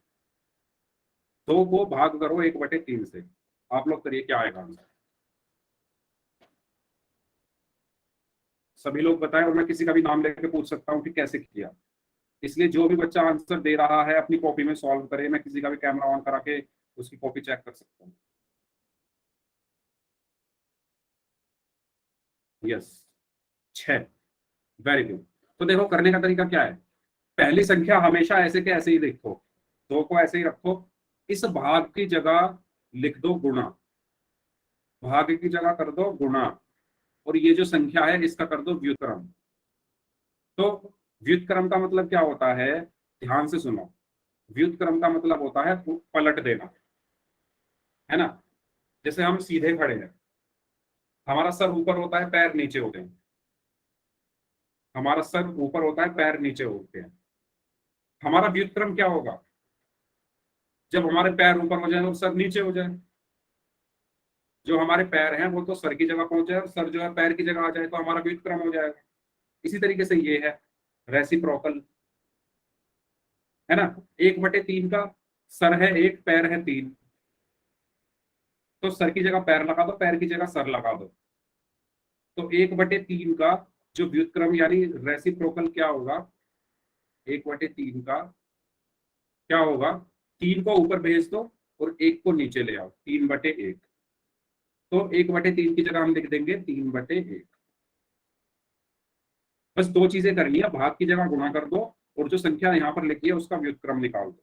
2 को भाग करो 1/3 से, आप लोग करिए क्या आएगा आंसर। सभी लोग बताएं, और मैं किसी का भी नाम लेकर पूछ सकता हूँ कि कैसे किया। इसलिए जो भी बच्चा आंसर दे रहा है अपनी कॉपी में सॉल्व करे, मैं किसी का भी कैमरा ऑन करा के उसकी कॉपी चेक कर सकता हूँ। यस, 6। Very good. तो देखो करने का तरीका क्या है? पहली संख्या हमेशा ऐसे के ऐसे ही लिखो, 2 को ऐसे ही रखो। इस भाग की जगह लिख दो गुणा, भाग की जगह कर दो गुणा, और ये जो संख्या है इसका कर दो व्युत्क्रम। तो व्युत्क्रम का मतलब क्या होता है? ध्यान से सुनो। व्युत्क्रम का मतलब होता है पलट देना, है ना। जैसे हम सीधे खड़े हैं, हमारा सर ऊपर होता है, पैर नीचे होते हैं। हमारा सर ऊपर होता है, पैर नीचे होते हैं। हमारा व्युत्क्रम क्या होगा? जब हमारे पैर ऊपर हो जाए और सर नीचे हो जाए। जो हमारे पैर हैं वो तो सर की जगह पहुंच जाए, और सर जो है पैर की जगह आ जाए, तो हमारा व्युत्क्रम हो जाएगा। इसी तरीके से ये है रेसिप्रोकल, है ना। 1/3 का सर है 1, पैर है 3, तो सर की जगह पैर लगा दो, पैर की जगह सर लगा दो। तो 1/3 का जो व्युत्क्रम यानी रेसिप्रोकल क्या होगा? 1/3 का क्या होगा? 3 को ऊपर भेज दो और 1 को नीचे ले आओ, 3/1। तो 1/3 की जगह हम लिख देंगे 3/1। बस 2 चीजें करनी है, भाग की जगह गुणा कर दो, और जो संख्या यहाँ पर लिखी है उसका व्युत्क्रम निकाल दो।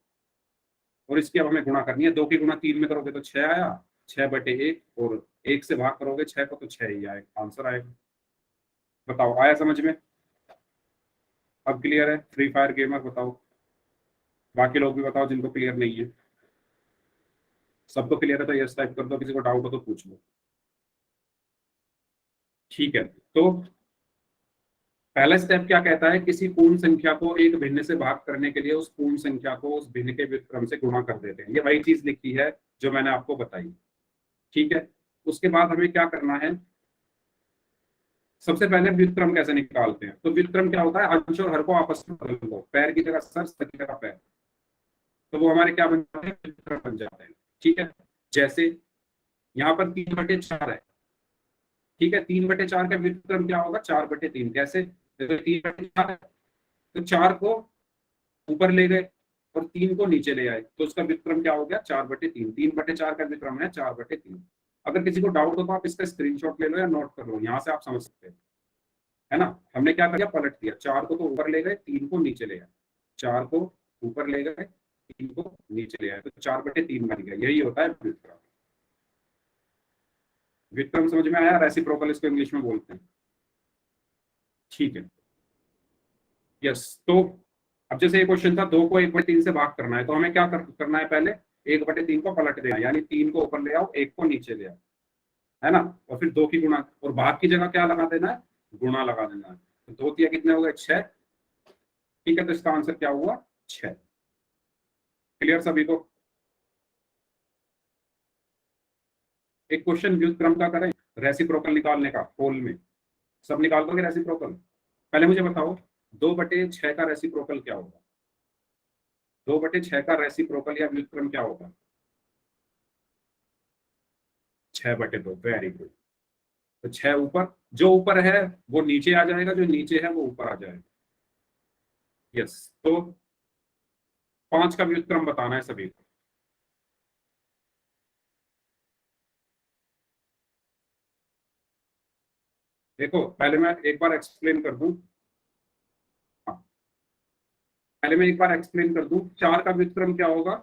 और इसकी अब हमें गुणा करनी है। 2 की गुणा 3 में करोगे तो 6 आया, 6/1, और 1 से भाग करोगे 6 को तो 6 ही आएगा, आंसर आएगा। बताओ आया समझ में? अब क्लियर है? फ्री फायर गेमर बताओ, बाकी लोग भी बताओ जिनको क्लियर नहीं है। सबको क्लियर है तो यस टाइप कर दो, किसी को डाउट हो तो पूछ लो। ठीक है, तो पहला स्टेप क्या कहता है? किसी पूर्ण संख्या को एक भिन्न से भाग करने के लिए उस पूर्ण संख्या को उस भिन्न के व्युत्क्रम से गुणा कर देते हैं। ये वही चीज लिखी है जो मैंने आपको बताई। ठीक है, उसके बाद हमें क्या करना है? सबसे पहले व्युत्क्रम कैसे निकालते हैं? तो व्युत्क्रम क्या होता है? अंश और हर को आपस में बदल दो, पैर की जगह सर, सर की जगह पैर, तो वो हमारे क्या बन जाते हैं? व्युत्क्रम बन जाते हैं। ठीक है, जैसे यहाँ पर 3/4 है। ठीक है, 3/4 का व्युत्क्रम क्या होगा? 4/3। कैसे? 3/4 है तो 4 को ऊपर ले गए और 3 को नीचे ले आए, तो उसका व्युत्क्रम क्या हो गया? 4/3। 3/4 का व्युत्क्रम है 4/3। अगर किसी को डाउट हो तो आप इसका स्क्रीनशॉट ले लो या नोट कर लो, यहाँ से आप समझ सकते हैं, है ना। हमने क्या किया, पलट दिया, 4 को तो ऊपर ले गए, 3 को नीचे ले आए, 4 को ऊपर ले गए, 3 को नीचे ले आए, तो 4/3 बन गया। यही होता है व्युत्क्रम। व्युत्क्रम समझ में आया, रेसिप्रोकल इसको इंग्लिश में बोलते हैं, ठीक है। यस, तो अब जैसे ये क्वेश्चन था 2 को 1/3 से भाग करना है, तो हमें क्या करना है, पहले 1/3 को पलट देना, यानी 3 को ऊपर ले आओ, 1 को नीचे ले आओ, है ना, और फिर 2 की गुणा, और भाग की जगह क्या लगा देना है, गुणा लगा देना है। तो 2 तिया कितने हो गए, 6, ठीक है। तो इसका आंसर क्या हुआ, 6। क्लियर सभी को। एक क्वेश्चन व्युत्क्रम का करें, रेसिप्रोकल निकालने का, पोल में सब निकाल दोगे रेसिप्रोकल। पहले मुझे बताओ 2/6 का रेसिप्रोकल क्या होगा, 2/6 का रेसिप्रोकल या व्युत्क्रम क्या होगा, 6/2। Very good. तो 6 ऊपर, जो ऊपर है वो नीचे आ जाएगा, जो नीचे है वो ऊपर आ जाएगा। यस, तो 5 का व्युत्क्रम बताना है सभी को। देखो पहले मैं एक बार एक्सप्लेन कर दूं, पहले मैं एक बार एक्सप्लेन कर दूं, 4 का व्युत्क्रम क्या होगा।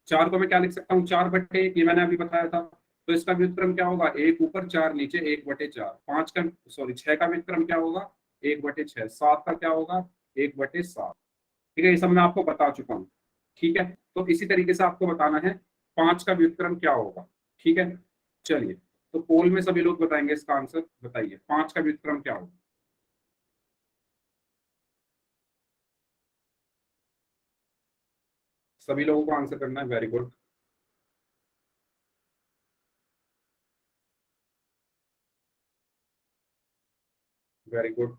4 को मैं क्या लिख सकता हूँ, 4/1, ये मैंने अभी बताया था। तो इसका व्युत्क्रम क्या होगा, 1 ऊपर 4 नीचे, 1/4। 5 का, सॉरी 6 का व्युत्क्रम क्या होगा, 1/6। 7 का क्या होगा, 1/7। ठीक है, ये सब मैं आपको बता चुका हूँ, ठीक है। तो इसी तरीके से आपको बताना है 5 का व्युत्क्रम क्या होगा, ठीक है। चलिए, तो पोल में सभी लोग बताएंगे इसका आंसर, बताइए 5 का व्युत्क्रम क्या होगा। सभी लोगों को आंसर करना है, very good. Very good.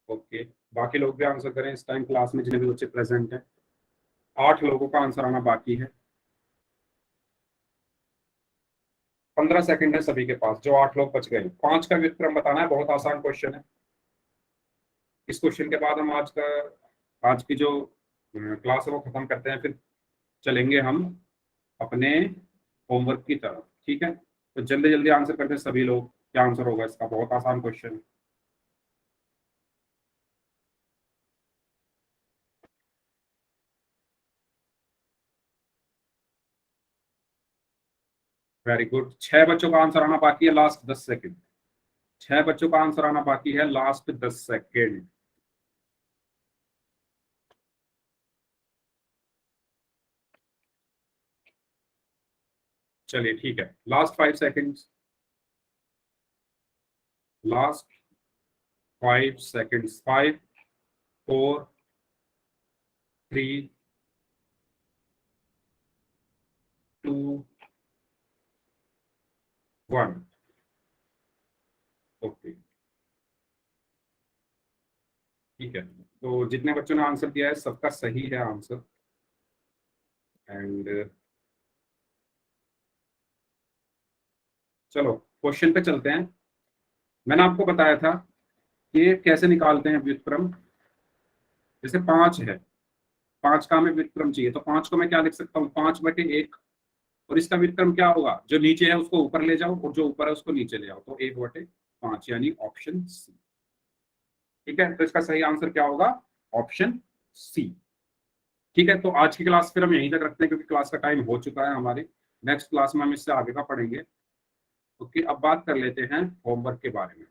Okay, बाकी लोग भी आंसर करें इस टाइम क्लास में, जितने भी बच्चे प्रेजेंट हैं। 8 लोगों का आंसर आना बाकी है। 15 सेकंड है सभी के पास, जो 8 लोग बच गए। 5 का व्युत्क्रम बताना है, बहुत आसान क्वेश्चन है। इस क्वेश्चन के बाद हम आज की जो क्लास है वो खत्म करते हैं, फिर चलेंगे हम अपने होमवर्क की तरफ, ठीक है। तो जल्दी जल्दी आंसर करते हैं सभी लोग, क्या आंसर होगा इसका, बहुत आसान क्वेश्चन है। Very good. 6 बच्चों का आंसर आना बाकी है, लास्ट 10 सेकेंड। 6 बच्चों का आंसर आना बाकी है, लास्ट 10 सेकेंड। चलिए ठीक है, last 5 seconds, last 5 seconds. 5 4 3 2 1। Okay, ठीक है। तो जितने बच्चों ने आंसर दिया है सबका सही है आंसर। एंड चलो क्वेश्चन पे चलते हैं। मैंने आपको बताया था कि कैसे निकालते हैं व्युत्क्रम। जैसे 5 है, 5 का हमें व्युत्क्रम चाहिए, तो 5 को मैं क्या लिख सकता हूँ, 5/1। और इसका व्युत्क्रम क्या होगा, जो नीचे है उसको ऊपर ले जाओ और जो ऊपर है उसको नीचे ले आओ, तो 1/5, यानी ऑप्शन सी। ठीक है, तो इसका सही आंसर क्या होगा, ऑप्शन सी। ठीक है, तो आज की क्लास फिर हम यहीं तक रखते हैं, क्योंकि क्लास का टाइम हो चुका है हमारी। नेक्स्ट क्लास में हम इससे आगे का पढ़ेंगे। ओके, अब बात कर लेते हैं होमवर्क के बारे में।